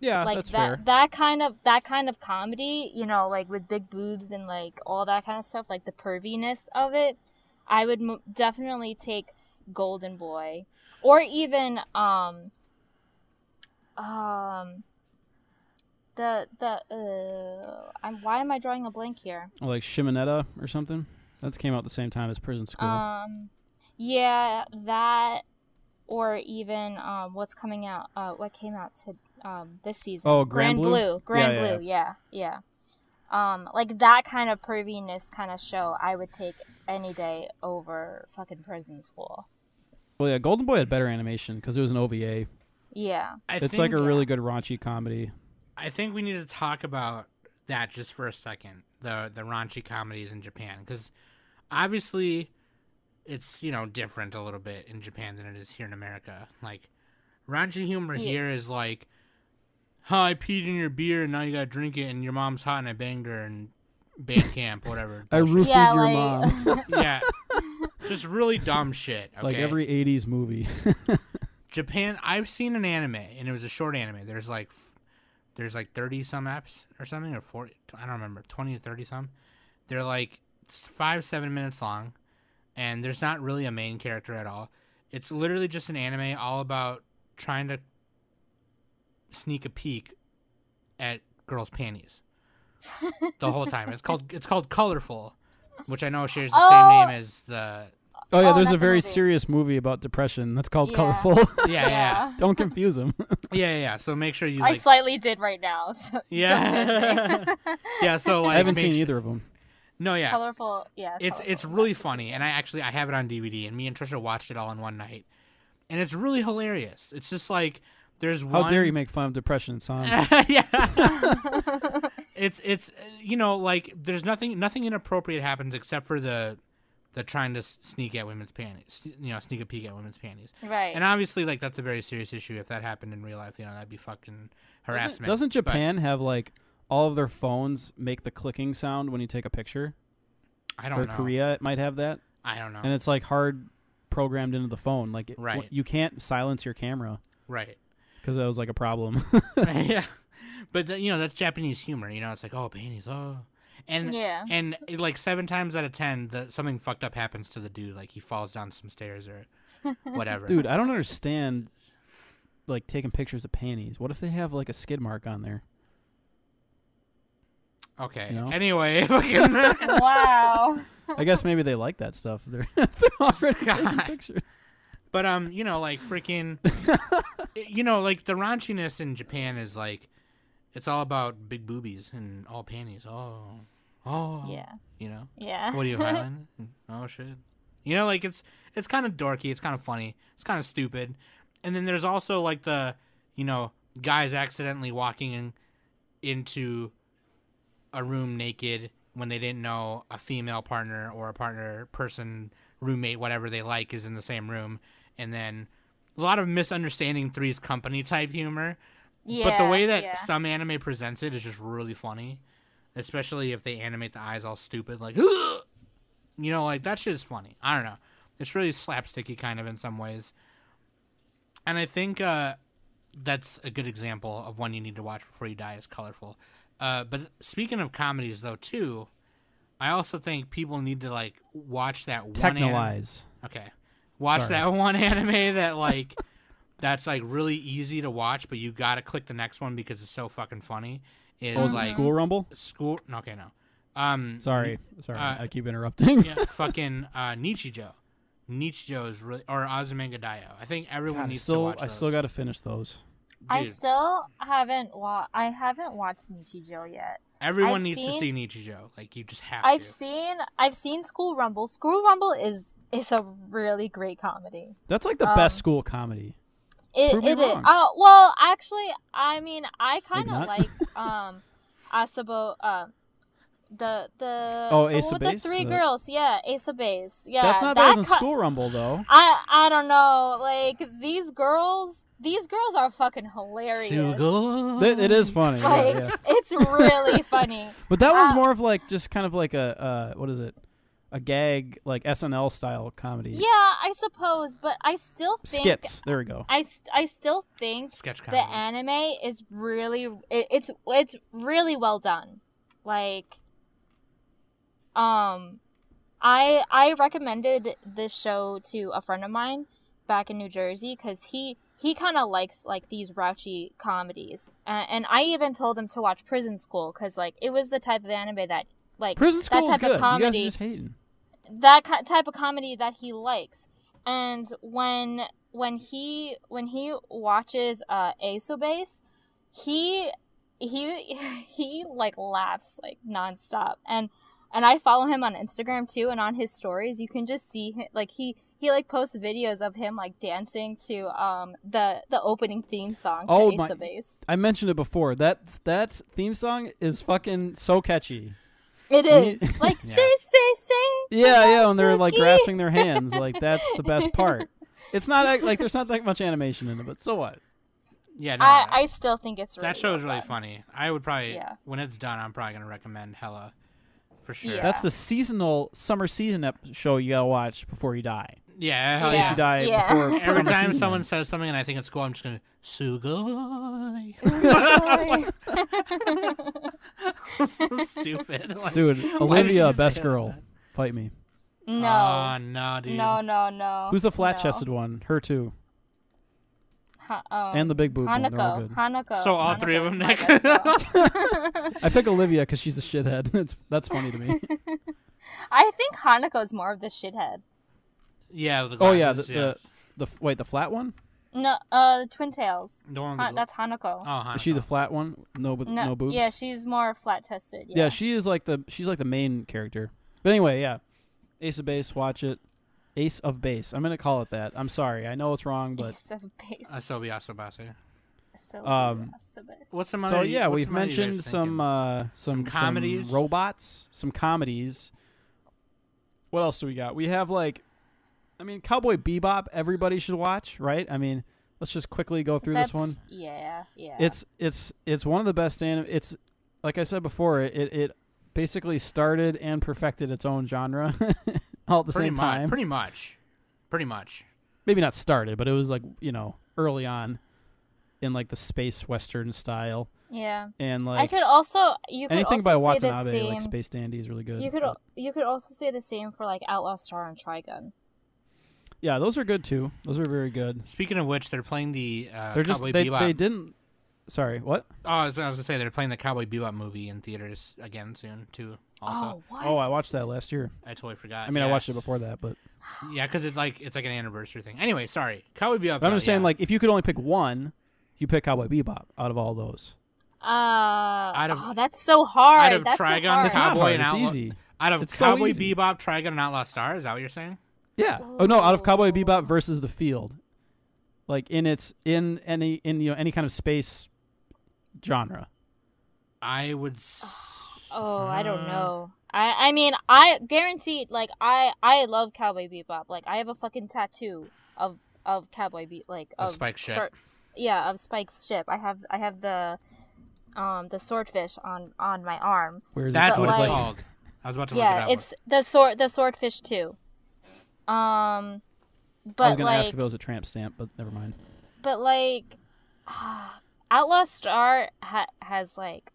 Yeah, like that's that, fair. That kind of comedy, you know, like with big boobs and like all that kind of stuff, like the perviness of it, I would definitely take Golden Boy, or even why am I drawing a blank here? Or like Shimonetta or something. That came out the same time as Prison School. Yeah, that, or even what came out to this season. Oh, Grand Blue? Grand Blue, yeah. Like that kind of perviness kind of show, I would take any day over fucking Prison School. Well, yeah, Golden Boy had better animation because it was an OVA. Yeah. It's like a really good raunchy comedy. I think we need to talk about that just for a second, the raunchy comedies in Japan, because obviously it's, you know, different a little bit in Japan than it is here in America. Like, raunchy humor here is like, I peed in your beer and now you gotta drink it and your mom's hot and I banged her in band camp, whatever. I roofied your mom. Yeah. Just really dumb shit. Okay? Like every 80s movie. Japan, I've seen an anime, and it was a short anime. There's like 30 some eps or something, or 40, I don't remember, 20 to 30 some. They're like 5-7 minutes long, and there's not really a main character at all. It's literally just an anime all about trying to sneak a peek at girls' panties the whole time. It's called Colorful, which I know shares the same name as the. Oh yeah, there's a very serious movie about depression that's called Colorful. Yeah. Don't confuse them. Yeah. So make sure you. I slightly did right now. So yeah. Yeah. So like, I haven't seen either of them. No, yeah. Colorful. Yeah. It's really funny, and I have it on DVD, and me and Trisha watched it all in one night, and it's really hilarious. It's just like there's one. How dare you make fun of depression, son? Yeah. It's you know, like there's nothing inappropriate happens except for the trying to sneak at women's panties, you know, sneak a peek at women's panties. Right. And obviously, like, that's a very serious issue. If that happened in real life, you know, that'd be fucking harassment. Doesn't Japan have, like, all of their phones make the clicking sound when you take a picture? I don't know. Or Korea might have that. I don't know. And it's, like, hard programmed into the phone. Like, right. You can't silence your camera. Right. Because that was, like, a problem. Yeah. But, you know, that's Japanese humor. You know, it's like, oh, panties, oh. And like 7 times out of 10, something fucked up happens to the dude. Like he falls down some stairs or whatever. Dude, I don't understand. Like taking pictures of panties. What if they have like a skid mark on there? Okay. You know? Anyway. Wow. I guess maybe they like that stuff. They're already taking pictures. But you know, like freaking, you know, like the raunchiness in Japan is like, it's all about big boobies and all panties. Oh. Yeah. You know? Yeah. What are you, Highland? Oh, shit. You know, like, it's kind of dorky. It's kind of funny. It's kind of stupid. And then there's also, like, the, you know, guys accidentally walking into a room naked when they didn't know a female partner or a partner, person, roommate, whatever they like is in the same room. And then a lot of misunderstanding Three's Company type humor. Yeah, but the way that some anime presents it is just really funny. Especially if they animate the eyes all stupid, like, ugh! You know, like, that shit is funny. I don't know. It's really slapsticky kind of in some ways. And I think that's a good example of one you need to watch before you die is Colorful. But speaking of comedies, though, too, I also think people need to, like, watch that one Technolize. Okay. Watch that one anime that, like, that's, like, really easy to watch, but you gotta click the next one because it's so fucking funny. Is like School Rumble? Okay, no. Sorry, I keep interrupting. Yeah, fucking Nichijou. Nichijou is really, or Azumanga Daioh. I think everyone needs to watch those. I still got to finish those. Dude, I still haven't watched Nichijou yet. Everyone needs to see Nichijou. Like, you just have to. I've seen School Rumble. School Rumble is a really great comedy. That's like the best school comedy. It is. Well, actually, I mean, I kind of like Asobo. The Asobase? with the three girls, yeah, Asobase, yeah. That's not better than School Rumble, though. I don't know, like these girls are fucking hilarious. It is funny. Like, it's really funny. But that one's more of like just kind of like a what is it? A gag, like SNL style comedy. Yeah, I suppose, but I still think skits. There we go. I still think sketch comedy. The anime is really it's really well done. Like, I recommended this show to a friend of mine back in New Jersey because he kind of likes like these raunchy comedies, and I even told him to watch Prison School because like it was the type of anime that like Prison School that type is good. of comedy. You guys are just hating. That type of comedy that he likes, and when he watches Asobase, he like laughs like nonstop, and I follow him on Instagram too, and on his stories you can just see him, like he like posts videos of him like dancing to the opening theme song to Asobase. I mentioned it before. That theme song is fucking so catchy. It is. Like, say. Yeah, when they're, like, grasping their hands. Like, that's the best part. It's not, like, there's not that much animation in it, but so what? Yeah, no. I still think it's really that show is really fun. funny. I would probably, when it's done, I'm probably going to recommend Hella for sure. Yeah. That's the summer season show you gotta watch before you die. Yeah, in case you die before every time season someone ends. says something and I think it's cool, I'm just going to, Sugoi. So stupid. Like, dude, Olivia, best girl. Fight me. No. No, dude. No. Who's the flat-chested one? Her too. And the big boob one. They're all good. Hanako. So all three of them, Nick? I pick Olivia because she's a shithead. That's funny to me. I think Hanako's more of the shithead. Yeah, the glasses, the flat one? No, Twin Tails. That's Hanako. Oh, Hanako. Is she the flat one? No boobs. Yeah, she's more flat-chested. Yeah, she's like the main character. But anyway, yeah, Ace of Base, watch it. Ace of Base. I'm gonna call it that. I'm sorry, I know it's wrong, but Ace of Base. Asobi Asobase. What's some other? So yeah, we've some other you mentioned guys some comedies, some robots, some comedies. What else do we got? We have Cowboy Bebop. Everybody should watch, right? I mean, let's just quickly go through this one. Yeah. It's one of the best anime. It's like I said before. It basically started and perfected its own genre all at the same time. Pretty much. Maybe not started, but it was like early on in like the space western style. Yeah. And like I could also anything by Watanabe, same, like Space Dandy, is really good. You could also say the same for like Outlaw Star and Trigun. Yeah, those are good too. Those are very good. Speaking of which, they're playing the Cowboy Bebop. They didn't. Sorry, what? Oh, I was gonna say they're playing the Cowboy Bebop movie in theaters again soon too. Also. Oh, what? Oh, I watched that last year. I totally forgot. I mean, I watched it before that, but yeah, because it's like an anniversary thing. Anyway, sorry, Cowboy Bebop. But I'm just saying, like, if you could only pick one, you pick Cowboy Bebop out of all those. That's so hard. Out of Trigun, it's Cowboy, and Outlaw. It's easy. Out of it's Cowboy so easy. Bebop, Trigun, and Outlaw Star. Is that what you're saying? Yeah. Oh no, out of Cowboy Bebop versus The Field, like in any kind of space genre. I would. I don't know. I mean, I guaranteed, like, I love Cowboy Bebop. Like, I have a fucking tattoo of Cowboy Bebop, like, of Spike's ship. Of Spike's ship. I have the swordfish on my arm. That's what it's like, called. I was about to look it up. Yeah, it's the swordfish too. But I was gonna like, ask if it was a tramp stamp, but never mind. But like, Outlaw Star has like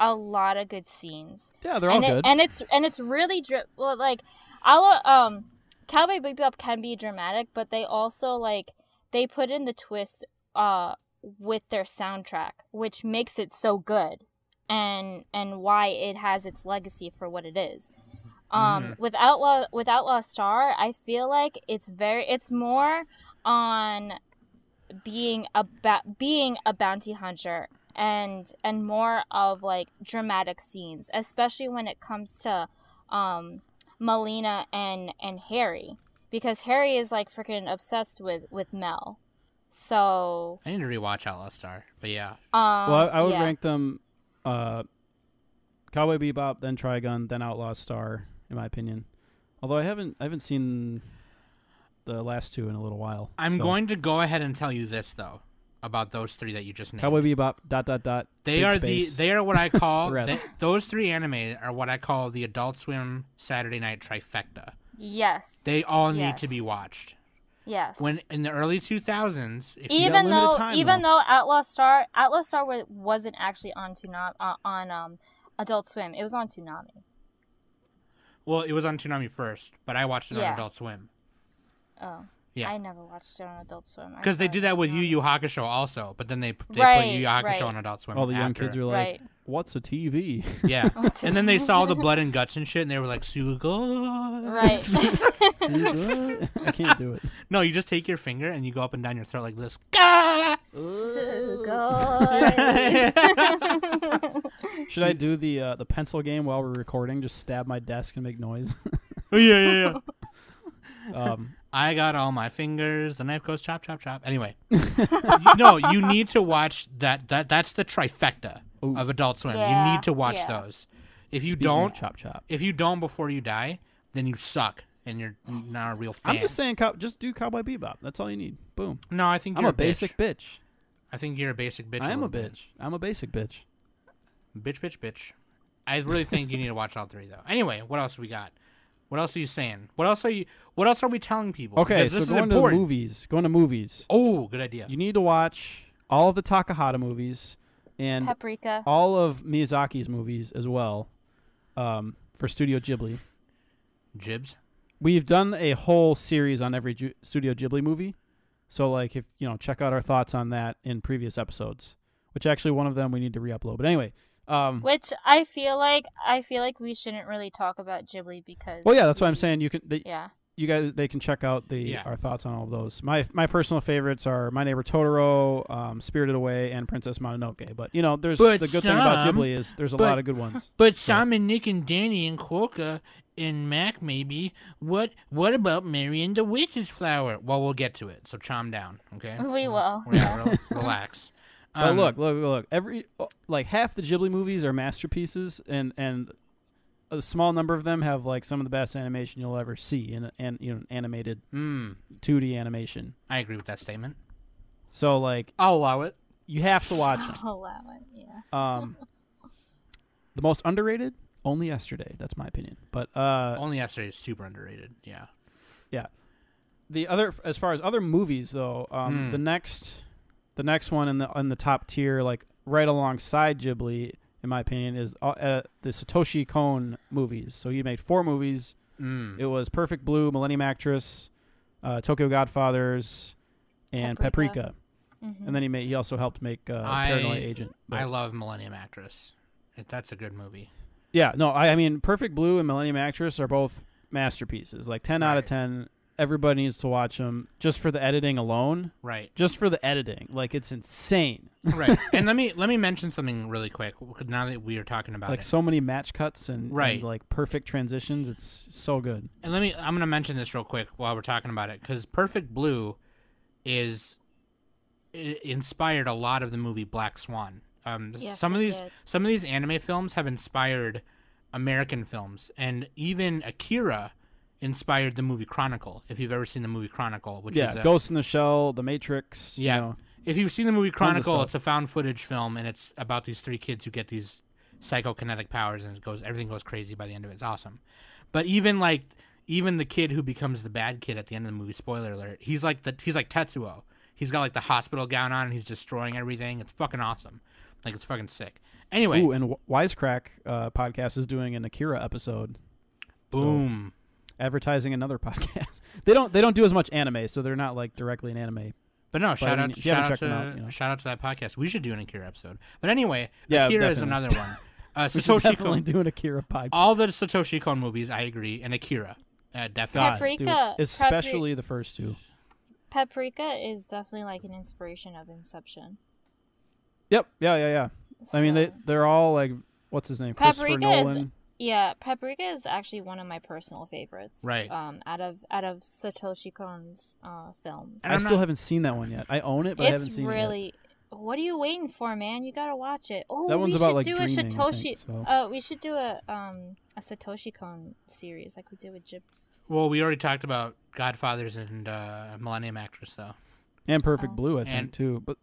a lot of good scenes. Yeah, they're all good. And it's really like Cowboy Bebop can be dramatic, but they also like they put in the twist with their soundtrack, which makes it so good, and why it has its legacy for what it is. With Outlaw Star, I feel like it's more on being a bounty hunter and more of like dramatic scenes, especially when it comes to Melina and Harry, because Harry is like freaking obsessed with Mel. So I need to rewatch Outlaw Star, but yeah. Well, I would rank them Cowboy Bebop, then Trigun, then Outlaw Star, in my opinion. Although I haven't seen the last two in a little while. I'm going to go ahead and tell you this though about those three that you just named. Cowboy Bebop ... They are space. they are what I call Rest. those three anime are what I call the Adult Swim Saturday night trifecta. yes, They all need to be watched. Yes. When in the early 2000s, if you even got limited time, though Outlaw Star wasn't actually on on Adult Swim. It was on Toonami. well, it was on Toonami first, but I watched it on Adult Swim. Oh. Yeah. I never watched it on Adult Swim. Because they did that with Yu Yu Hakusho also, but then they put Yu Yu Hakusho on Adult Swim. All the young after. kids are like, "What's a TV?" Yeah, and then they saw the blood and guts and shit, and they were like, "Sugoi." Right. I can't do it. No, you just take your finger and you go up and down your throat like this. Should I do the pencil game while we're recording? Just stab my desk and make noise. Oh, yeah. Yeah. I got all my fingers. The knife goes chop, chop, chop. Anyway, you need to watch that. That's the trifecta of Adult Swim. Yeah, You need to watch those. If you don't, chop chop. if you don't before you die, then you suck and you're not a real fan. I'm just saying, just do Cowboy Bebop. That's all you need. Boom. No, I think I'm you're a basic bitch. I think you're a basic bitch. I am a little bitch. I'm a basic bitch. bit. Bitch. I really think you need to watch all three though. Anyway, what else we got? What else are you saying? What else are we telling people? Okay, Because so this is going to important. movies. Going to movies. Oh, good idea. You need to watch all of the Takahata movies and Paprika. all of Miyazaki's movies as well, for Studio Ghibli. Jibs. We've done a whole series on every Studio Ghibli movie, so like if check out our thoughts on that in previous episodes. Which actually one of them we need to re-upload. But anyway, Which I feel like we shouldn't really talk about Ghibli because. well, yeah, that's what I'm saying. You can. You guys, they can check out our thoughts on all of those. My personal favorites are My Neighbor Totoro, Spirited Away, and Princess Mononoke. But there's the good thing about Ghibli is there's a lot of good ones. But Sam and Nick and Danny and Quokka and Mac maybe. What about Mary and the Witch's Flower? Well, we'll get to it. So calm down, okay? We will. Relax. But look. Every half the Ghibli movies are masterpieces, and a small number of them have like some of the best animation you'll ever see in animated 2D animation. I agree with that statement. So like, I'll allow it. You have to watch them. I'll allow it. Yeah. The most underrated, Only Yesterday. That's my opinion. But Only Yesterday is super underrated. Yeah. Yeah. The other, as far as other movies though, the next one in the top tier, like right alongside Ghibli, in my opinion, is the Satoshi Kon movies. So he made 4 movies. It was Perfect Blue, Millennium Actress, Tokyo Godfathers, and Paprika. Mm-hmm. And then he also helped make Paranoid Agent. I love Millennium Actress. That's a good movie. Yeah, no, I mean Perfect Blue and Millennium Actress are both masterpieces. Like 10 out of 10. Everybody needs to watch them just for the editing alone. Right. Just for the editing. Like, it's insane. Right. And let me mention something really quick, now that we are talking about like it. so many match cuts and like perfect transitions. It's so good. And I'm going to mention this real quick while we're talking about it, because Perfect Blue it inspired a lot of the movie Black Swan. Yes, some of these anime films have inspired American films, and even Akira inspired the movie Chronicle. If you've ever seen the movie Chronicle, which is Ghost in the Shell, The Matrix. Yeah, You know, if you've seen the movie Chronicle, stuff. it's a found footage film, and it's about these 3 kids who get these psychokinetic powers, and everything goes crazy by the end of it. It's awesome. But even the kid who becomes the bad kid at the end of the movie, spoiler alert, he's like Tetsuo. He's got like the hospital gown on and he's destroying everything. It's fucking awesome. Like, it's fucking sick. Anyway. Ooh, and Wisecrack podcast is doing an Akira episode. Boom. So, advertising another podcast. They don't do as much anime, so they're not like directly an anime. But no, shout out to that podcast. We should do an Akira episode. But anyway, yeah, Akira definitely. is another one. We Satoshi should definitely Kon. do an Akira podcast. All the Satoshi Kon movies, I agree, and Akira, definitely. Paprika, dude, especially the first 2. Paprika is definitely like an inspiration of Inception. Yep. Yeah. I mean, they're all like, what's his name? Christopher Nolan. Paprika is actually one of my personal favorites. Right. Out of Satoshi Kon's films. I still haven't seen that one yet. I own it, but I haven't seen it yet. What are you waiting for, man? You gotta watch it. Oh, that one's about like dreaming, Satoshi. So. We should do a Satoshi Kon series like we did with Gyps. Well, we already talked about Godfathers and Millennium Actress, though. And Perfect Blue, I think, too. But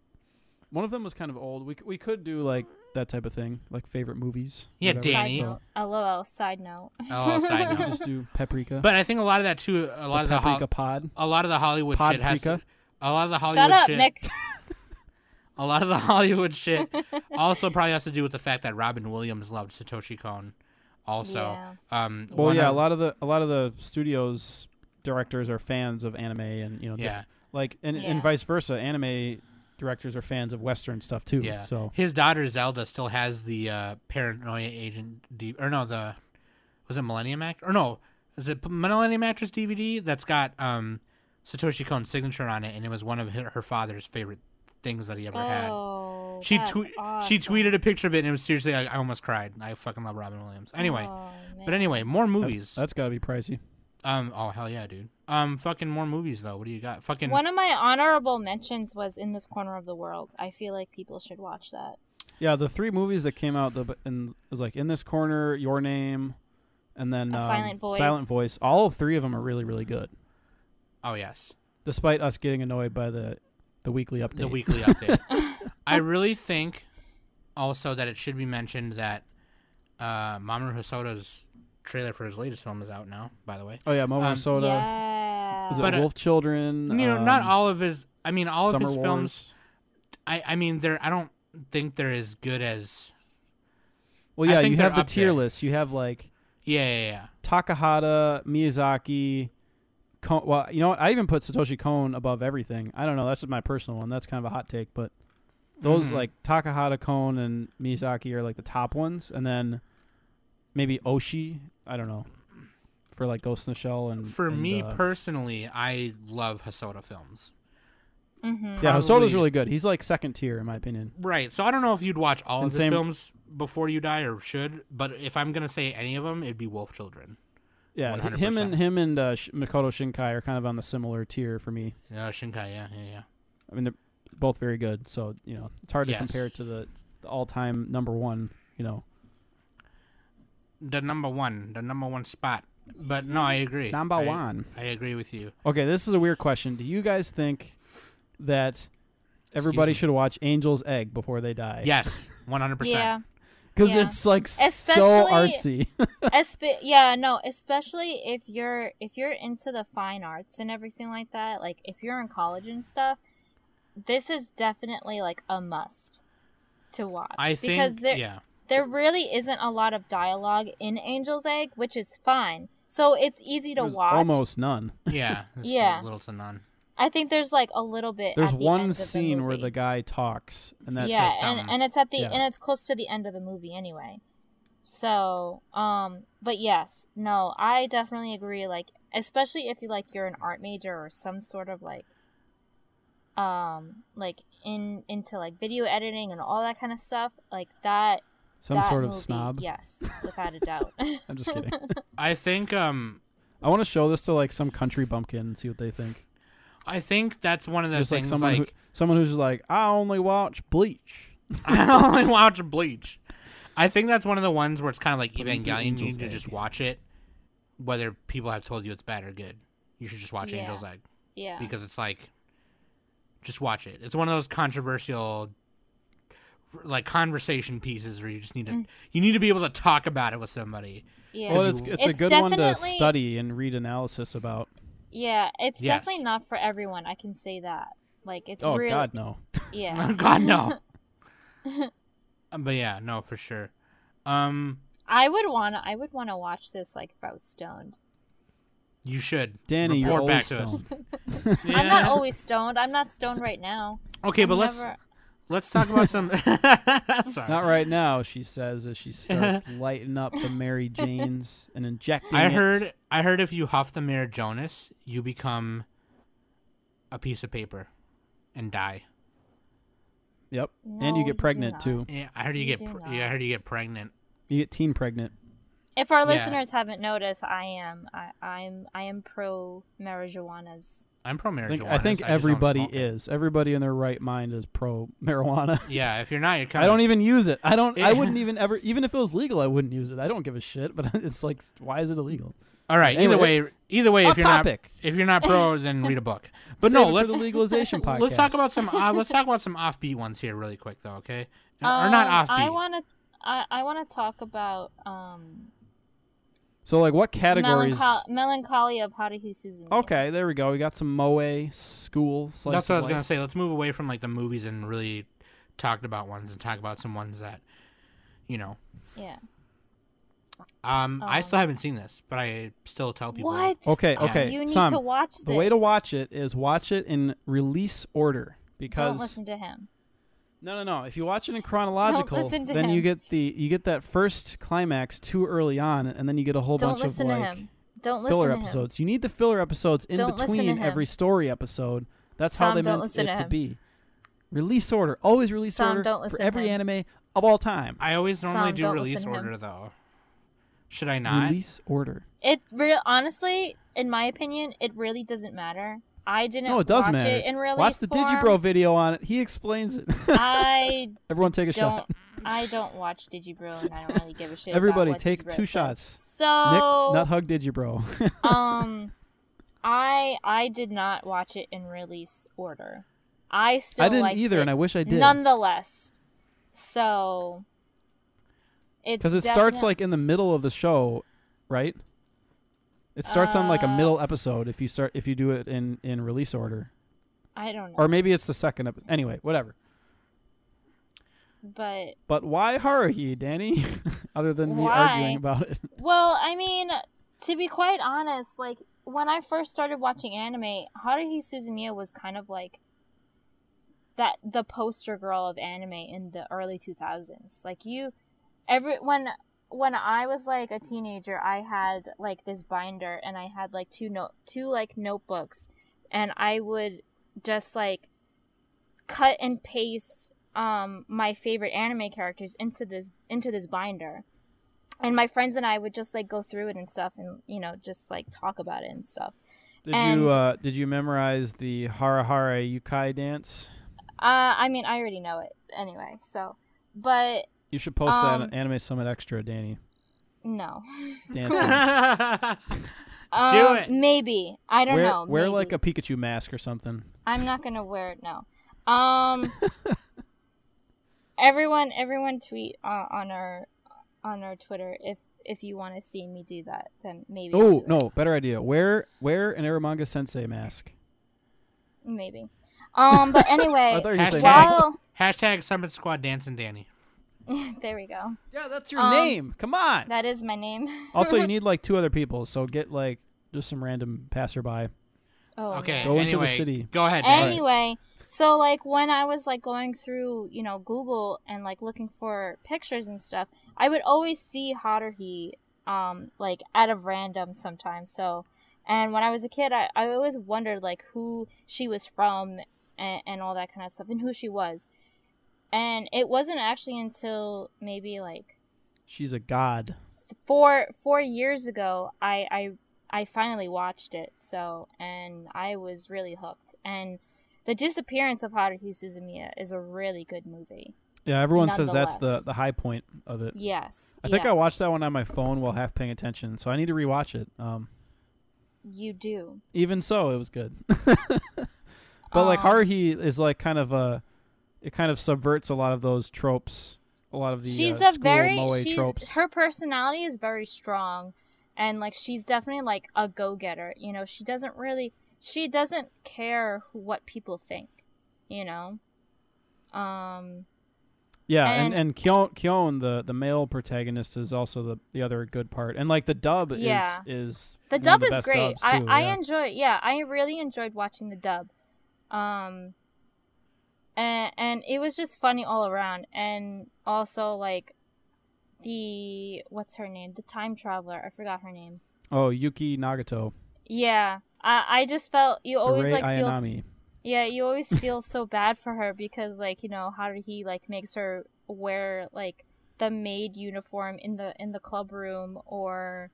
one of them was kind of old. We could do like that type of thing, like favorite movies. Yeah, whatever. Danny. LOL. Side note. Oh, side note. Just do Paprika. But I think a lot of that too. A lot of the Hollywood shit has to. A lot of the Hollywood Shut up, shit. Nick. A lot of the Hollywood shit also probably has to do with the fact that Robin Williams loved Satoshi Kon. Also, yeah. A lot of the studios directors are fans of anime, and and vice versa. Anime directors are fans of Western stuff too. Yeah. So his daughter Zelda still has the Paranoia Agent was it Millennium Act? Or no, is it Millennium Actress DVD that's got Satoshi Kon's signature on it, and it was one of her father's favorite things that he ever had. She tweeted a picture of it, and it was seriously, I almost cried. I fucking love Robin Williams. Anyway, more movies. That's gotta be pricey. Oh hell yeah, dude. Fucking more movies though. What do you got? Fucking. One of my honorable mentions was In This Corner of the World. I feel like people should watch that. Yeah, the 3 movies that came out, it was like In This Corner, Your Name, and then Silent Voice. Silent Voice. All 3 of them are really, really good. Oh yes. Despite us getting annoyed by the weekly update. The weekly update. I really think also that it should be mentioned that Mamoru Hosoda's trailer for his latest film is out now, by the way. Oh yeah, Mamoru Hosoda. Yeah. Is it Wolf Children? Not all of his. I mean, all of his Summer films. Wars. I mean, I don't think they're as good as. Well, yeah, I think you have the they're up tier there. list. You have like. Yeah. Takahata, Miyazaki. Well, you know what? I even put Satoshi Kon above everything. I don't know. That's my personal one. That's kind of a hot take, but those like Takahata, Kon, and Miyazaki are like the top ones, and then maybe Oshii. I don't know. For like Ghost in the Shell and. For me personally, I love Hosoda films. Mm-hmm. Yeah, Hosoda's really good. He's like second tier in my opinion. Right. So I don't know if you'd watch all of his films before you die or should, but if I'm gonna say any of them, it'd be Wolf Children. Yeah, 100%. him and Makoto Shinkai are kind of on the similar tier for me. Shinkai, yeah. I mean, they're both very good, so it's hard to compare it to the all-time number one. The number one spot. But no, I agree. Number one. I agree with you. Okay, this is a weird question. Do you guys think that everybody should watch Angel's Egg before they die? Yes, 100%. Yeah. Because it's like so artsy. Especially if you're into the fine arts and everything like that. Like if you're in college and stuff, this is definitely like a must to watch. I think there really isn't a lot of dialogue in Angel's Egg, which is fine. So it's easy to watch. Almost none. Yeah. Little to none. I think there's like a little bit. There's at the one end of scene the where movie. the guy talks, and that's and it's at the and it's close to the end of the movie anyway. So, but yes, no, I definitely agree. Like, especially if you're an art major or some sort of into like video editing and all that kind of stuff, like that. Some sort of movie, snob. Yes, without a doubt. I'm just kidding. I think I want to show this to like some country bumpkin and see what they think. I think that's one of the just things. Like someone who's like, I only watch Bleach. I only watch Bleach. I think that's one of the ones where it's kind of like Put me through Evangelion. You Angel's need to Egg. just watch it, whether people have told you it's bad or good. You should just watch Yeah. Angel's Egg Yeah. because it's like, just watch it. It's one of those controversial, like conversation pieces where you just need to be able to talk about it with somebody. Yeah. Well, it's a It's good one to definitely- study and read analysis about. Yeah, it's Yes. definitely not for everyone. I can say that. Like, it's Oh really... God, no. Yeah. God no. But yeah, no, for sure. I would wanna watch this like if I was stoned. You should. Danny, you're report back always to us. stoned. I'm not always stoned. I'm not stoned right now. Okay, I'm but never- let's talk about some. Sorry. Not right now, she says as she starts lighting up the Mary Janes and injecting. I it. heard if you huff the Mayor Jonas, you become a piece of paper and die. Yep, No, and you get do pregnant not. too. Yeah, I heard you You get. do I heard you get pregnant. You get teen pregnant. If our Yeah. listeners haven't noticed, I am pro marijuanas. I'm pro I marijuana. think, I just don't everybody smoke it. is. Everybody in their right mind is pro marijuana. Yeah, if you're not, you're kind I of. don't even use it. I Yeah. wouldn't even ever. Even if it was legal, I wouldn't use it. I don't give a shit. But it's like, why is it illegal? All right. Anyway, Either way, Off if topic. you're not pro, then read a book. But Save no, it for let's the legalization podcast. let's talk about some. Let's talk about some offbeat ones here, really quick, though. Okay, or not offbeat. I wanna talk about So, like, what categories? Melancholy of Haruhi Suzumiya. Okay, there we go. We got some moe school. Slice That's what I of was gonna life. say. Let's move away from like the movies and really talk about ones and talk about some ones that, you know. Yeah. I still haven't seen this, but I still tell people. What? Okay, Yeah. okay. You need Sam, to watch this. the way to watch it is watch it in release order because Don't listen to him. no. If you watch it in chronological, listen to then him. you get that first climax too early on, and then you get a whole Don't bunch of listen to like him. Don't listen filler to him. episodes. You need the filler episodes in Don't listen to between him. every story episode. That's how Sam, they don't meant listen it to to him. be. Release order, always release Sam, order don't for listen to every him. anime of all time. I always normally Sam, do don't release listen to him. order though. Should I not? Release order. Honestly, in my opinion, it really doesn't matter. I didn't No, it does watch matter. it in release Watch the form. Digibro video on it. He explains it. I Everyone take a don't. shot. I don't watch Digibro, and I don't really give a shit. Everybody about what take Digibro 2 says. shots. So Nick, not hug Digibro. I did not watch it in release order. I still I didn't liked either, it and I wish I did. nonetheless. So it's Because it starts like in the middle of the show, right? It starts on like a middle episode if you do it in release order, I don't know, or maybe it's the second episode. Anyway, whatever. but why Haruhi, Danny? Other than me Why? arguing about it. well, I mean, to be quite honest, like when I first started watching anime, Haruhi Suzumiya was kind of like the poster girl of anime in the early 2000s. Like when I was like a teenager, I had like this binder and I had like two like notebooks, and I would just like cut and paste my favorite anime characters into this binder. And my friends and I would just like go through it and stuff, and just like talk about it and stuff. Did you memorize the Hara Hara Yukai dance? I mean, I already know it anyway. So, but You should post that on Anime Summit Extra, Danny. no. Dancing. Do it. Maybe, I don't know. Wear maybe. like a Pikachu mask or something. I'm not gonna wear it. No. Everyone tweet on our Twitter if you want to see me do that. Then maybe. I'll Oh do it. no, better idea. Wear an Aramanga Sensei mask. Maybe. But anyway, I thought you were saying while Hashtag Summit Squad Dancing Danny. there we go. Yeah, that's your name. Come on. That is my name. Also, you need like 2 other people, so get like just some random passerby. Oh, Okay. Go into the anyway, city. Go ahead. Danny. Anyway, so like when I was like going through, Google and like looking for pictures and stuff, I would always see Haruhi like out of random sometimes. So, and when I was a kid, I always wondered like who she was from and all that kind of stuff and who she was. And it wasn't actually until maybe like She's a god. 4 years ago I finally watched it. So, and I was really hooked. And The Disappearance of Haruhi Suzumiya is a really good movie. Yeah, everyone says that's the nonetheless. high point of it. Yes. I think I yes. watched that one on my phone while half paying attention, so I need to rewatch it. You do. Even so, it was good. But like Haruhi is like kind of it kind of subverts a lot of those tropes, a lot of the she's school a very moe tropes. her personality is very strong, and like she's definitely like a go-getter. You know, she doesn't care what people think. You know. Yeah, and Kyon, the male protagonist, is also the other good part, and like the dub is the one dub of the is best great. dubs, too, I really enjoyed watching the dub, and it was just funny all around, and also like what's her name, the time traveler, I forgot her name. Oh, Yuki Nagato. Yeah, I just felt you always Rei like Ayanami. feel. Yeah, you always feel so bad for her because, like, you know, Haruhi like makes her wear like the maid uniform in the club room or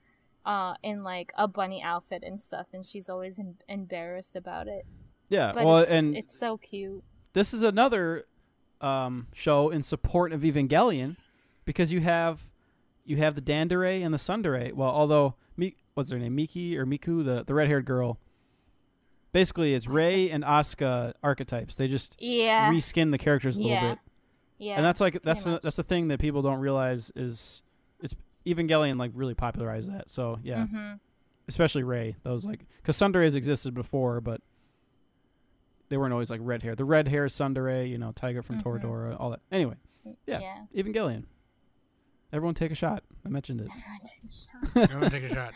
in like a bunny outfit and stuff, and she's always embarrassed about it. Yeah, but well, it's so cute. This is another show in support of Evangelion because you have the Dandere and the Tsundere. Well, although what's her name, Miki or Miku, the red-haired girl. Basically, it's Rei and Asuka archetypes. They just reskin the characters a little bit. Yeah, and that's a thing that people don't realize is it's Evangelion like really popularized that. So yeah, especially Rei. That was like because Tsunderes existed before, but they weren't always like red hair. The red hair Tsundere, you know, Tiger from Toradora, all that. Anyway, yeah, Evangelion. Everyone take a shot. I mentioned it. Everyone take a shot.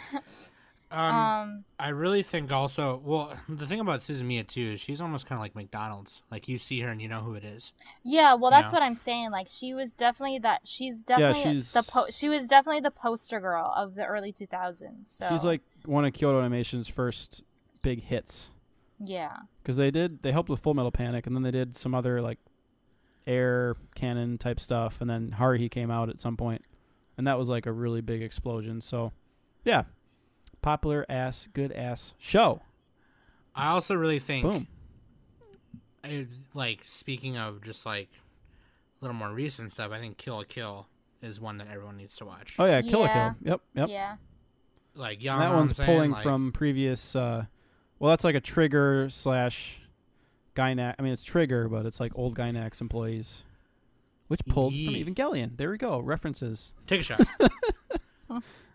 I really think also, well, the thing about Suzumiya too is she's almost kind of like McDonald's. Like you see her and you know who it is. Yeah, well, that's what I'm saying. Like she was definitely she was definitely the poster girl of the early 2000s. So she's like one of Kyoto Animation's first big hits. Yeah. Because they helped with Fullmetal Panic, and then they did some other like air cannon type stuff, and then Haruhi came out at some point, and that was like a really big explosion. So, yeah. Popular ass, good ass show. I also really think, boom. Like speaking of just like a little more recent stuff, I think Kill la Kill is one that everyone needs to watch. Oh yeah, Kill la Kill. Yep. Yeah. Like that one's pulling from previous. Well, that's like a Trigger / Gynax. I mean, it's Trigger, but it's like old Gynax employees, which pulled from Evangelion. There we go. References. Take a shot.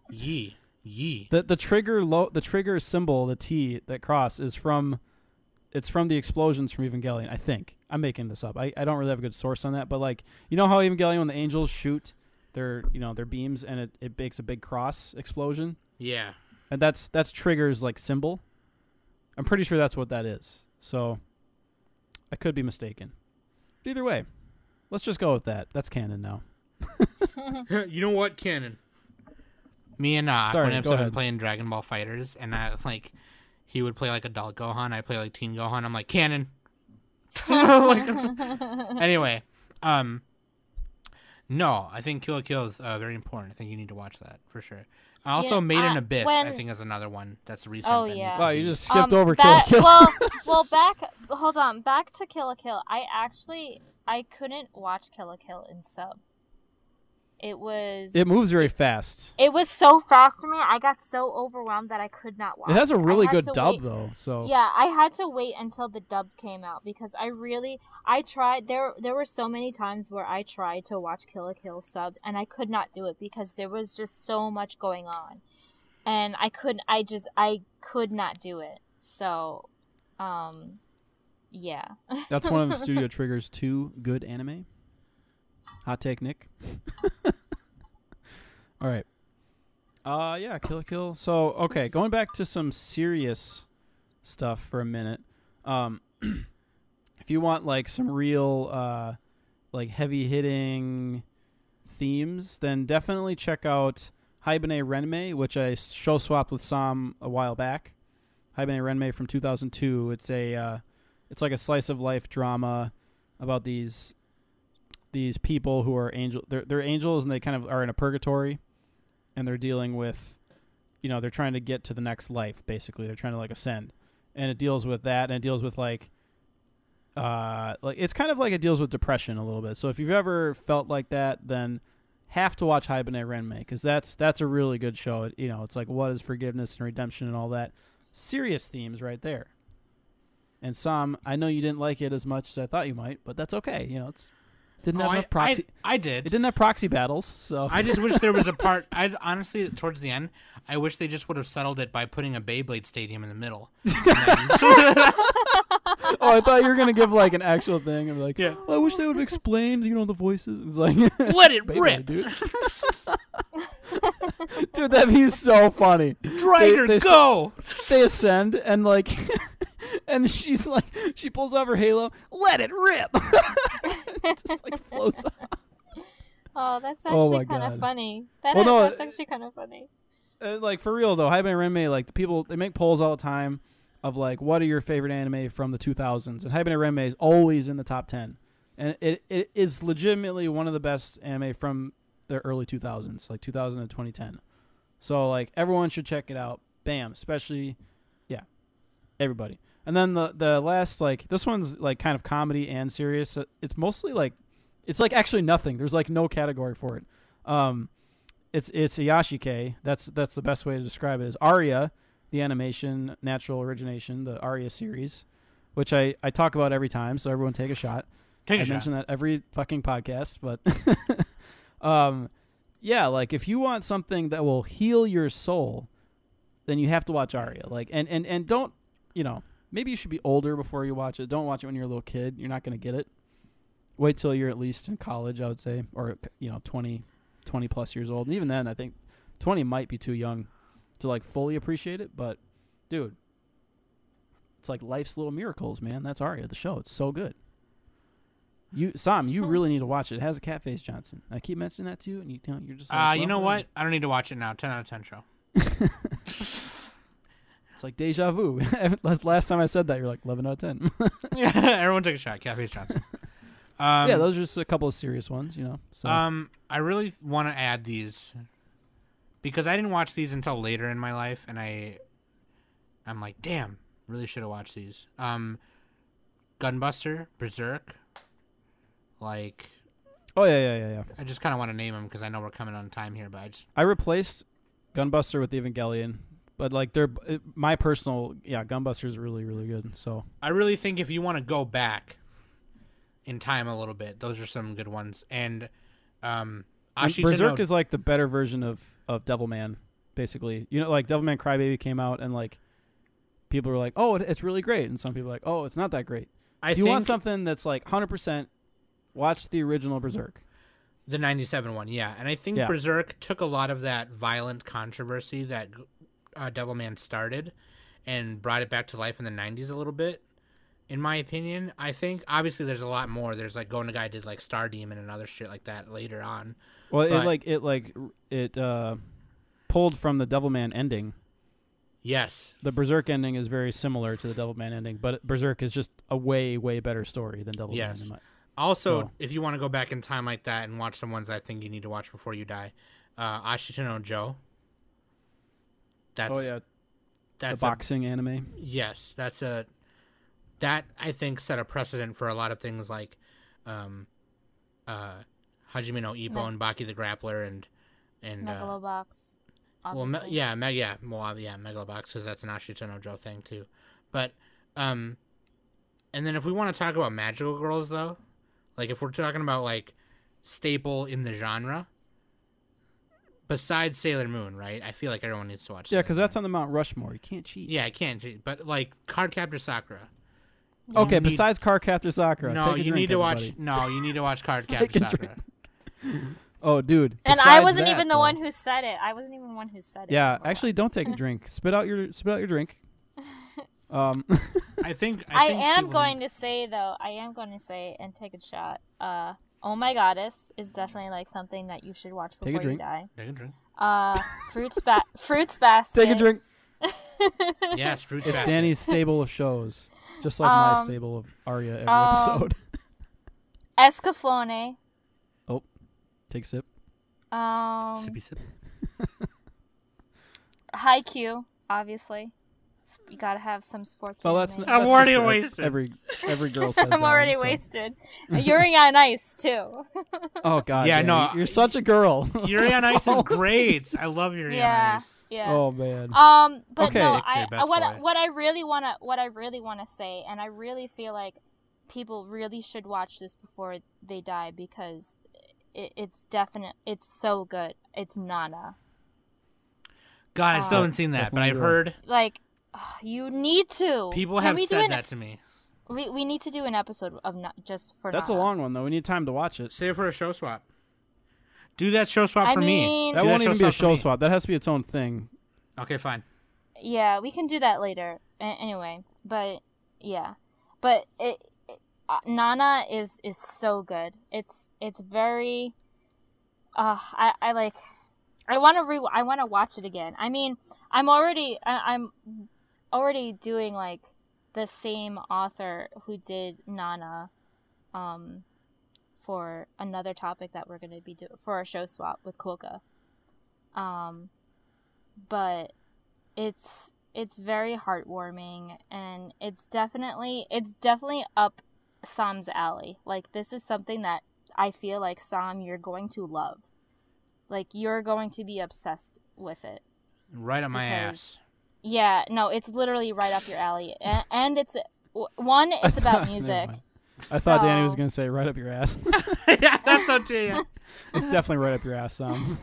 Yee. The trigger symbol, the T, that cross is from the explosions from Evangelion. I think I'm making this up. I don't really have a good source on that, but like you know how Evangelion, when the angels shoot their beams and it makes a big cross explosion. Yeah, and that's Trigger's like symbol. I'm pretty sure that's what that is. So I could be mistaken. But either way, let's just go with that. That's canon now. You know what, canon? Me and Sorry, have been playing Dragon Ball Fighters, and he would play like adult Gohan, I play like teen Gohan. I'm like canon. Anyway, no, I think Kill la Kill is very important. I think you need to watch that for sure. Also, Made in Abyss, I think, is another one that's recent. Oh yeah. Wow, you just skipped over Kill la Kill. well, back to Kill la Kill. I couldn't watch Kill la Kill in sub. It moves very fast. It was so fast for me. I got so overwhelmed that I could not watch. It has a really good dub though. So yeah, I had to wait until the dub came out because I tried. There were so many times where I tried to watch Kill la Kill subbed and I could not do it because there was just so much going on, and I could not do it. So, yeah. That's one of the Studio Trigger's 2 good anime. Hot take, Nick. All right. Yeah, Kill la Kill. So, okay, going back to some serious stuff for a minute. If you want like some real like heavy-hitting themes, then definitely check out Haibane Renmei, which I show swapped with Sam a while back. Haibane Renmei from 2002. It's like a slice of life drama about these people who are they're angels, and they kind of are in a purgatory, and they're dealing with, they're trying to get to the next life. Basically, they're trying to like ascend, and it deals with that, and it deals with like like it's kind of like it deals with depression a little bit. So if you've ever felt like that, then have to watch Haibane Renmei, because that's a really good show. It's like, what is forgiveness and redemption and all that. Serious themes right there. And Sam, I know you didn't like it as much as I thought you might, but that's okay. Didn't have enough proxy. I did. It didn't have proxy battles, so I just wish there was a part. I honestly, towards the end, I wish they just would have settled it by putting a Beyblade stadium in the middle. Oh, I thought you were gonna give like an actual thing. I'm like, yeah. Well, I wish they would have explained, the voices. It's like, let it rip, dude. Dude, that'd be so funny. Driver, go! They ascend and like, and she's like, she pulls off her halo. Let it rip. It just like flows off. Oh, that's actually kind of funny. That's actually kind of funny. Like for real though, Haibane Renmei, like the people, they make polls all the time of like, what are your favorite anime from the 2000s? And Haibane Renmei is always in the top 10, and it is legitimately one of the best anime from the early 2000s, like 2000 to 2010. So like everyone should check it out. Bam, especially, yeah, everybody. And then the last, like, this one's like kind of comedy and serious. It's mostly like, it's like actually nothing. There's like no category for it. It's a Yashike. That's the best way to describe it. Is Aria, the animation, natural origination, the Aria series, which I talk about every time. So everyone take a shot. I mention that every fucking podcast, but yeah, like if you want something that will heal your soul, then you have to watch Aria. Like and don't, maybe you should be older before you watch it. Don't watch it when you're a little kid. You're not going to get it. Wait till you're at least in college, I would say, or 20 plus years old. And even then, I think 20 might be too young to like fully appreciate it. But dude, it's like life's little miracles, man. That's Aria, the show. It's so good. Sam, you really need to watch it. It has a cat face Johnson. I keep mentioning that to you, and you're just like, you know what? I don't need to watch it now. 10 out of 10 show. It's like deja vu. Last time I said that, you're like 11 out of 10. Yeah, everyone take a shot. Cat face Johnson. Yeah, those are just a couple of serious ones, So. I really want to add these because I didn't watch these until later in my life, and I'm like, damn, really should have watched these. Gunbuster, Berserk, like. Oh yeah. I just kind of want to name them because I know we're coming on time here, but I replaced Gunbuster with Evangelion, but like my personal Gunbuster is really really good. So I really think if you want to go back in time a little bit, those are some good ones. And Berserk is like the better version of Devilman, basically. Like Devilman Crybaby came out, and like people were like, "Oh, it's really great," and some people are like, "Oh, it's not that great." If you want something that's like 100%, watch the original Berserk, the '97 one, yeah. And I think Berserk took a lot of that violent controversy that Devilman started, and brought it back to life in the '90s a little bit. In my opinion, I think obviously there's a lot more. There's like Go Nagai did like Star Demon and other shit like that later on. Well, it pulled from the Devilman ending. Yes, the Berserk ending is very similar to the Devilman ending, but Berserk is just a way way better story than Devilman. Yes. Also, if you want to go back in time like that and watch some ones I think you need to watch before you die, Ashita no Joe. That's the boxing anime. Yes, that I think set a precedent for a lot of things like Hajime no Ippo and Baki the Grappler and Megalobox. Megalobox, because that's an Ashita no Joe thing too. But and then if we want to talk about magical girls though, like if we're talking about like staple in the genre, besides Sailor Moon, right? I feel like everyone needs to watch. Yeah, because that's on the Mount Rushmore. You can't cheat. Yeah, I can't cheat. But like Cardcaptor Sakura. Okay, besides Cardcaptor Sakura. No, you need to watch. No, you need to watch Cardcaptor Sakura. Oh, dude. And I wasn't even the one who said it. I wasn't even the one who said it. Yeah, actually, don't take a drink. Spit out your drink. I think I am going to say and take a shot. Oh My Goddess is definitely like something that you should watch before you die. Take a drink. Fruits Basket. Take a drink. Yes, Fruits It's Basket. Danny's stable of shows, just like my stable of Aria every episode. Escaflowne. Oh, take a sip. Sippy sip. Haikyuu, obviously. You gotta have some sports. Well, anime. I'm that's already just for wasted. Every girl says I'm that, already so. wasted. Yuri on Ice too. Oh God. Yeah, Danny, no, you're such a girl. Yuri on Ice is great. I love Yuri on Ice. Yeah. Oh man. But Okay. no, Victor, best what boy. what I really wanna say, and I really feel like people really should watch this before they die because it's so good. It's Nana. God, I still haven't seen that, but I've heard Like, you need to. people Can have we do said that to me. We need to do an episode of just for That's Nana. a long one though. We need time to watch it. Save it for a show swap. Do that show swap I for mean- me. That Do won't even be a for show me. swap. That has to be its own thing. Okay, fine. Yeah, we can do that later. Anyway, but yeah, but Nana is so good. It's very. I like. I want to watch it again. I mean, I'm already doing like the same author who did Nana, for another topic that we're gonna be doing for a show swap with Koka. But it's very heartwarming, and it's definitely up Sam's alley. Like, this is something that I feel like, Sam, you're going to love. Like, you're going to be obsessed with it. Right up my Because- ass. Yeah, no, it's literally right up your alley. And it's it's about music. Never mind. I thought Danny was So- gonna say right up your ass. Yeah, that's so too. Yeah. It's definitely right up your ass, Sam.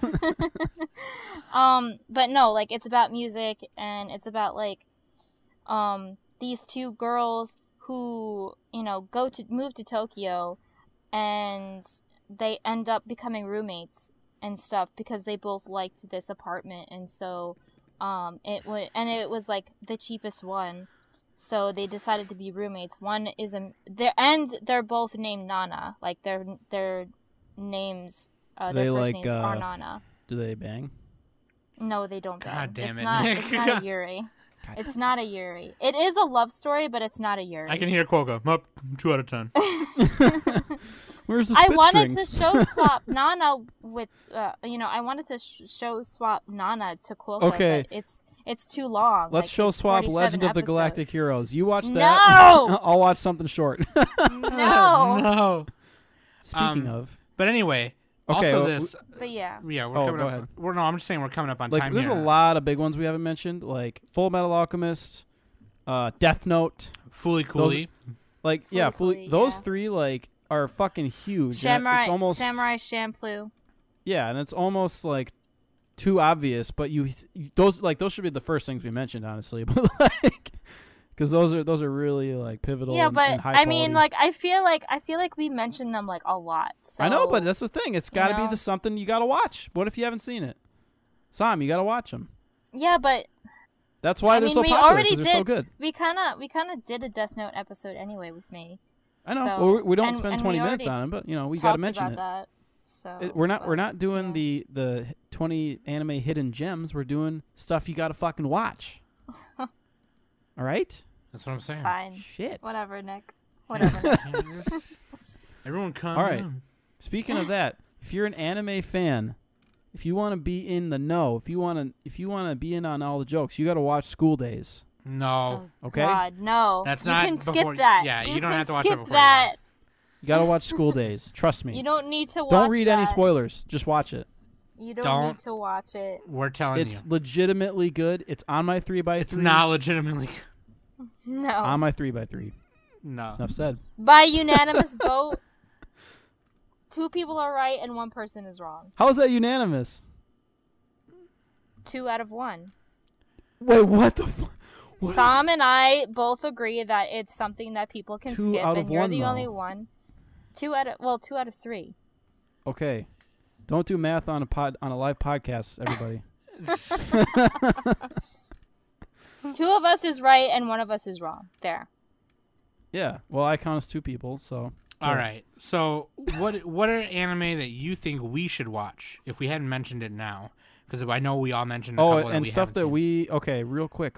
But no, like, it's about music, and it's about like these two girls who, you know, move to Tokyo, and they end up becoming roommates and stuff because they both liked this apartment, and so it was like the cheapest one, so they decided to be roommates. One is they're both named Nana, like their names, their They first like, names are Nana. Do they bang? No, they don't. God bang. damn it, Not, Nick. it's not a Yuri. It's not a Yuri. It is a love story, but it's not a Yuri. I can hear Quokka. Up 2 out of 10. Where's the I spit wanted strings? to show swap Nana with, I wanted to show swap Nana to Quokka, Okay. but it's too long. Let's like, show it's swap 47 Legend of the Galactic episodes. Heroes. You watch that. No! I'll watch something short. No. No. Speaking of, But anyway, okay. also well, this. But yeah. Yeah, we're Oh, coming go up. ahead. No, I'm just saying we're coming up on like, time there's here. a lot of big ones we haven't mentioned, like Fullmetal Alchemist, Death Note. Fully Cooley. Like, yeah, Fully, those yeah. three like are fucking huge. and Samurai, it's almost Samurai Champloo. yeah, and it's almost like too obvious. But those should be the first things we mentioned, honestly. But like, because those are really like pivotal. Yeah, and but high I mean, quality. like, I feel like we mentioned them like a lot. So, I know, but that's the thing. It's got to be know? something you got to watch. What if you haven't seen it? Sam, you got to watch them. yeah, but That's why I they're mean, so we popular, already 'cause they're so did. good. we kind of did a Death Note episode anyway with me. I know. So- well, we don't and- spend and 20 we minutes already on it, but we got to Talked mention about it. that. So We're but, not doing yeah. the 20 anime hidden gems. We're doing stuff you got to fucking watch. All right? That's what I'm saying. Fine. Shit. Whatever, Nick. Whatever. Nick. Everyone calm All right. down. Speaking of that, if you're an anime fan, if you want to be in the know, if you want to be in on all the jokes, you got to watch School Days. No. Oh, Okay? God, no. That's you not can before- skip that. yeah, you don't can have to watch it skip before you that. You got to watch School Days. Trust me. You don't need to watch Don't read any that. spoilers. Just watch it. You don't Don't. need to watch it. We're telling It's you. legitimately good. It's on my 3x3. It's not legitimately. No. on my 3x3. No. Enough said. By unanimous vote, 2 people are right and 1 person is wrong. How is that unanimous? 2 out of 1. Wait, what the fuck? Sam and I both agree that it's something that people can 2 skip, out of and you're 1, the though. only one. 2 out of 3. Okay. Don't do math on a live podcast, everybody. 2 of us is right and 1 of us is wrong. There. Yeah. Well, I count as 2 people, so. All right. So, what are anime that you think we should watch if we hadn't mentioned it now? Because I know we all mentioned a couple that and we stuff haven't that seen. we okay, real quick.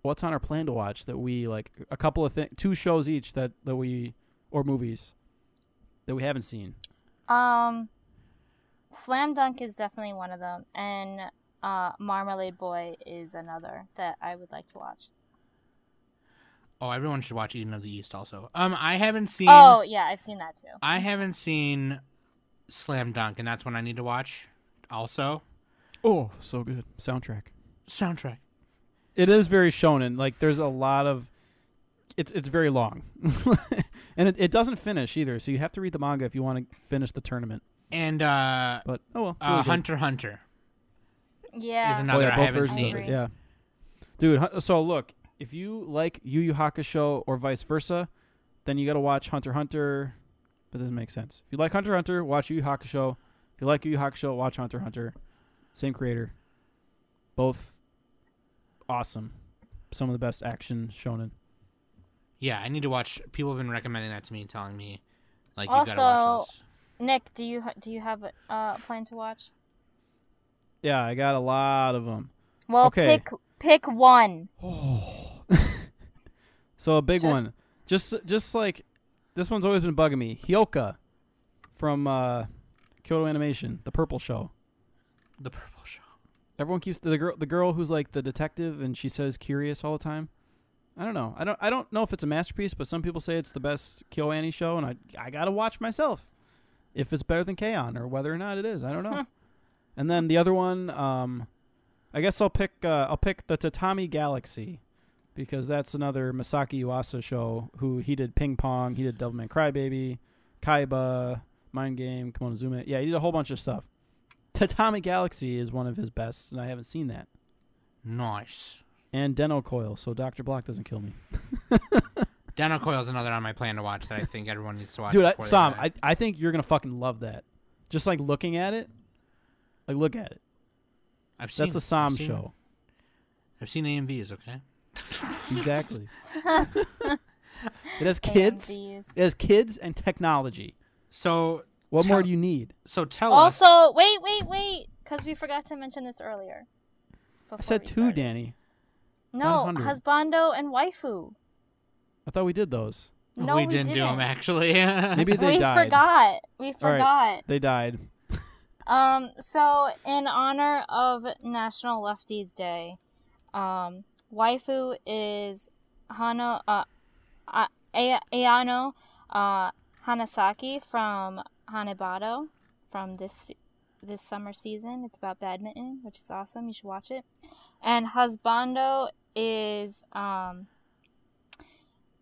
What's on our plan to watch that we like? A couple of 2 shows each that we or movies that we haven't seen. Slam Dunk is definitely one of them, and Marmalade Boy is another that I would like to watch. Oh, everyone should watch Eden of the East also. I haven't seen. Oh yeah, I've seen that too. I haven't seen Slam Dunk, and that's one I need to watch. Also. Oh, so good. Soundtrack. It is very shonen. Like there's a lot of. It's very long, and it doesn't finish either. So you have to read the manga if you want to finish the tournament. And but oh well, it's really Hunter x Hunter. Yeah. Is another I both haven't versions seen. of it. Yeah, dude. So look, if you like Yu Yu Hakusho or vice versa, then you got to watch Hunter x Hunter. That doesn't make sense. If you like Hunter x Hunter, watch Yu Yu Hakusho. If you like Yu Yu Hakusho, watch Hunter x Hunter. Same creator. Both awesome. Some of the best action shonen. Yeah, I need to watch. People have been recommending that to me, telling me, like, you Also, gotta watch this. Nick, do you have a plan to watch? Yeah, I got a lot of them. Well, Okay. pick one. Oh. So a big one. Just like this one's always been bugging me. Hyoka from Kyoto Animation, the Purple Show. The Purple Show. Everyone keeps the girl who's like the detective and she says curious all the time. I don't know. I don't know if it's a masterpiece, but some people say it's the best KyoAni show, and I gotta watch myself if it's better than K-On! Or whether or not it is. I don't know. And then the other one, I guess I'll pick the Tatami Galaxy, because that's another Masaki Yuasa show. Who he did Ping Pong, he did Devilman Crybaby, Kaiba, Mind Game, Kimonozume. Yeah, he did a whole bunch of stuff. Tatami Galaxy is one of his best, and I haven't seen that. Nice. And Deno Coil, so Dr. Block doesn't kill me. Deno Coil is another on my plan to watch that I think everyone needs to watch. Dude, before Sam, they die. I think you're going to fucking love that. Just like looking at it. Like, look at it. That's a Sam show. I've seen AMVs, okay? Exactly. It has kids. AMVs. It has kids and technology. So What more do you need? So tell us. Also, wait, because we forgot to mention this earlier. I said two, Danny. No, 100. Husbando and Waifu. I thought we did those. No, we didn't do them actually. Maybe they we died. forgot. We All forgot. right, they died. So in honor of National Lefties Day, Waifu is Ayano Hanasaki from Hanebado from this summer season. It's about badminton, which is awesome. You should watch it. And Husbando is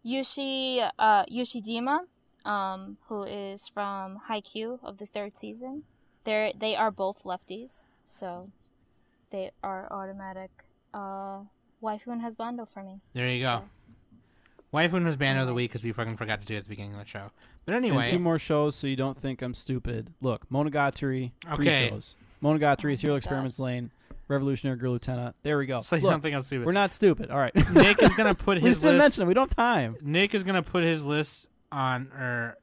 Yoshijima, who is from Haikyuu of the 3rd season. They are both lefties, so they are automatic waifu and husbando for me. There you go. Waifu and husbando of the week, because we fucking forgot to do it at the beginning of the show. But anyway, and 2 more shows, so you don't think I'm stupid. Look, Monogatari, 3 Okay. shows. Monogatari, Serial God. Experiments Lane, Revolutionary Girl Lieutenant. There we go. so you Look, don't think I'm stupid. we're not stupid. All right. Nick is gonna put we his just didn't list. mention it. We don't have time. Nick is gonna put his list on, or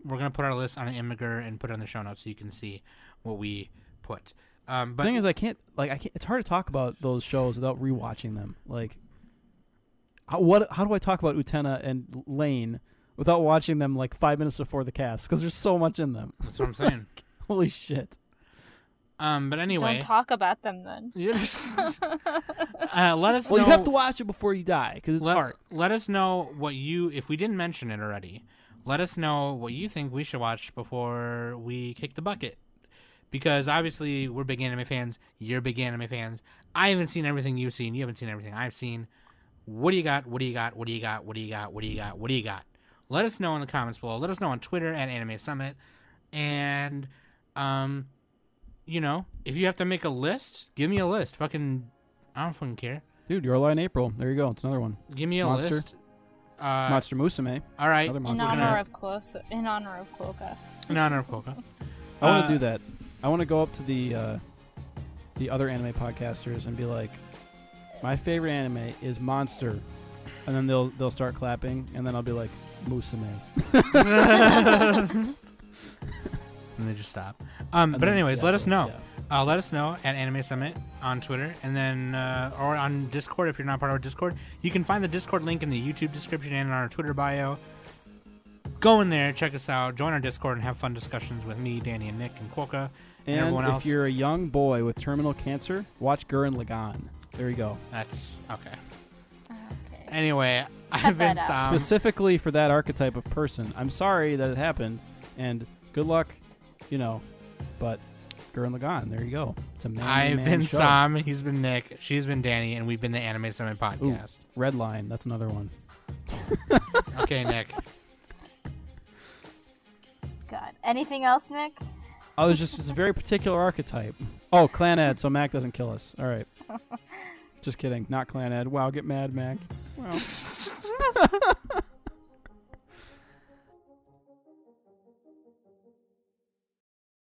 we're gonna put our list on an Imgur and put it on the show notes so you can see what we put. But The thing is, I can't. It's hard to talk about those shows without rewatching them. Like, how do I talk about Utena and Lane without watching them like 5 minutes before the cast? Because there's so much in them. that's what I'm saying. Holy shit. But anyway, Don't talk about them then. let us know. Well, you have to watch it before you die because it's art. Let us know what you, if we didn't mention it already, let us know what you think we should watch before we kick the bucket. Because obviously we're big anime fans. You're big anime fans. I haven't seen everything you've seen. You haven't seen everything I've seen. What do you got? What do you got? What do you got? What do you got? What do you got? What do you got? Let us know in the comments below. Let us know on Twitter at Anime Summit. And, you know, if you have to make a list, give me a list. Fucking, I don't fucking care. Dude, Your Lie in April. There you go. It's another one. Give me a Monster. list. Monster Musume. All right. Another In monster. honor of Koka. In honor of Koka. I want to do that. I want to go up to the other anime podcasters and be like, my favorite anime is Monster, and then they'll start clapping, and then I'll be like, Musume. And they just stop. But anyways, let us know. Yeah. Let us know at Anime Summit on Twitter, and then or on Discord if you're not part of our Discord. You can find the Discord link in the YouTube description and in our Twitter bio. Go in there, check us out, join our Discord, and have fun discussions with me, Danny, and Nick, and Quokka, and everyone else. If you're a young boy with terminal cancer, watch Gurren Lagann. There you go. That's okay. Okay. Anyway, Cut I've been that out. Sam. Specifically for that archetype of person. I'm sorry that it happened, and good luck, but Gurren Lagann, there you go. It's a man I've been show. Sam. He's been Nick. She's been Danny, and we've been the Anime Summit podcast. Red Line, that's another one. Okay, Nick. God. Anything else, Nick? Oh, it's a very particular archetype. Oh, Clan Ed, so Mac doesn't kill us. All right. Just kidding. Not Clan Ed. Wow, get mad, Mac. Wow.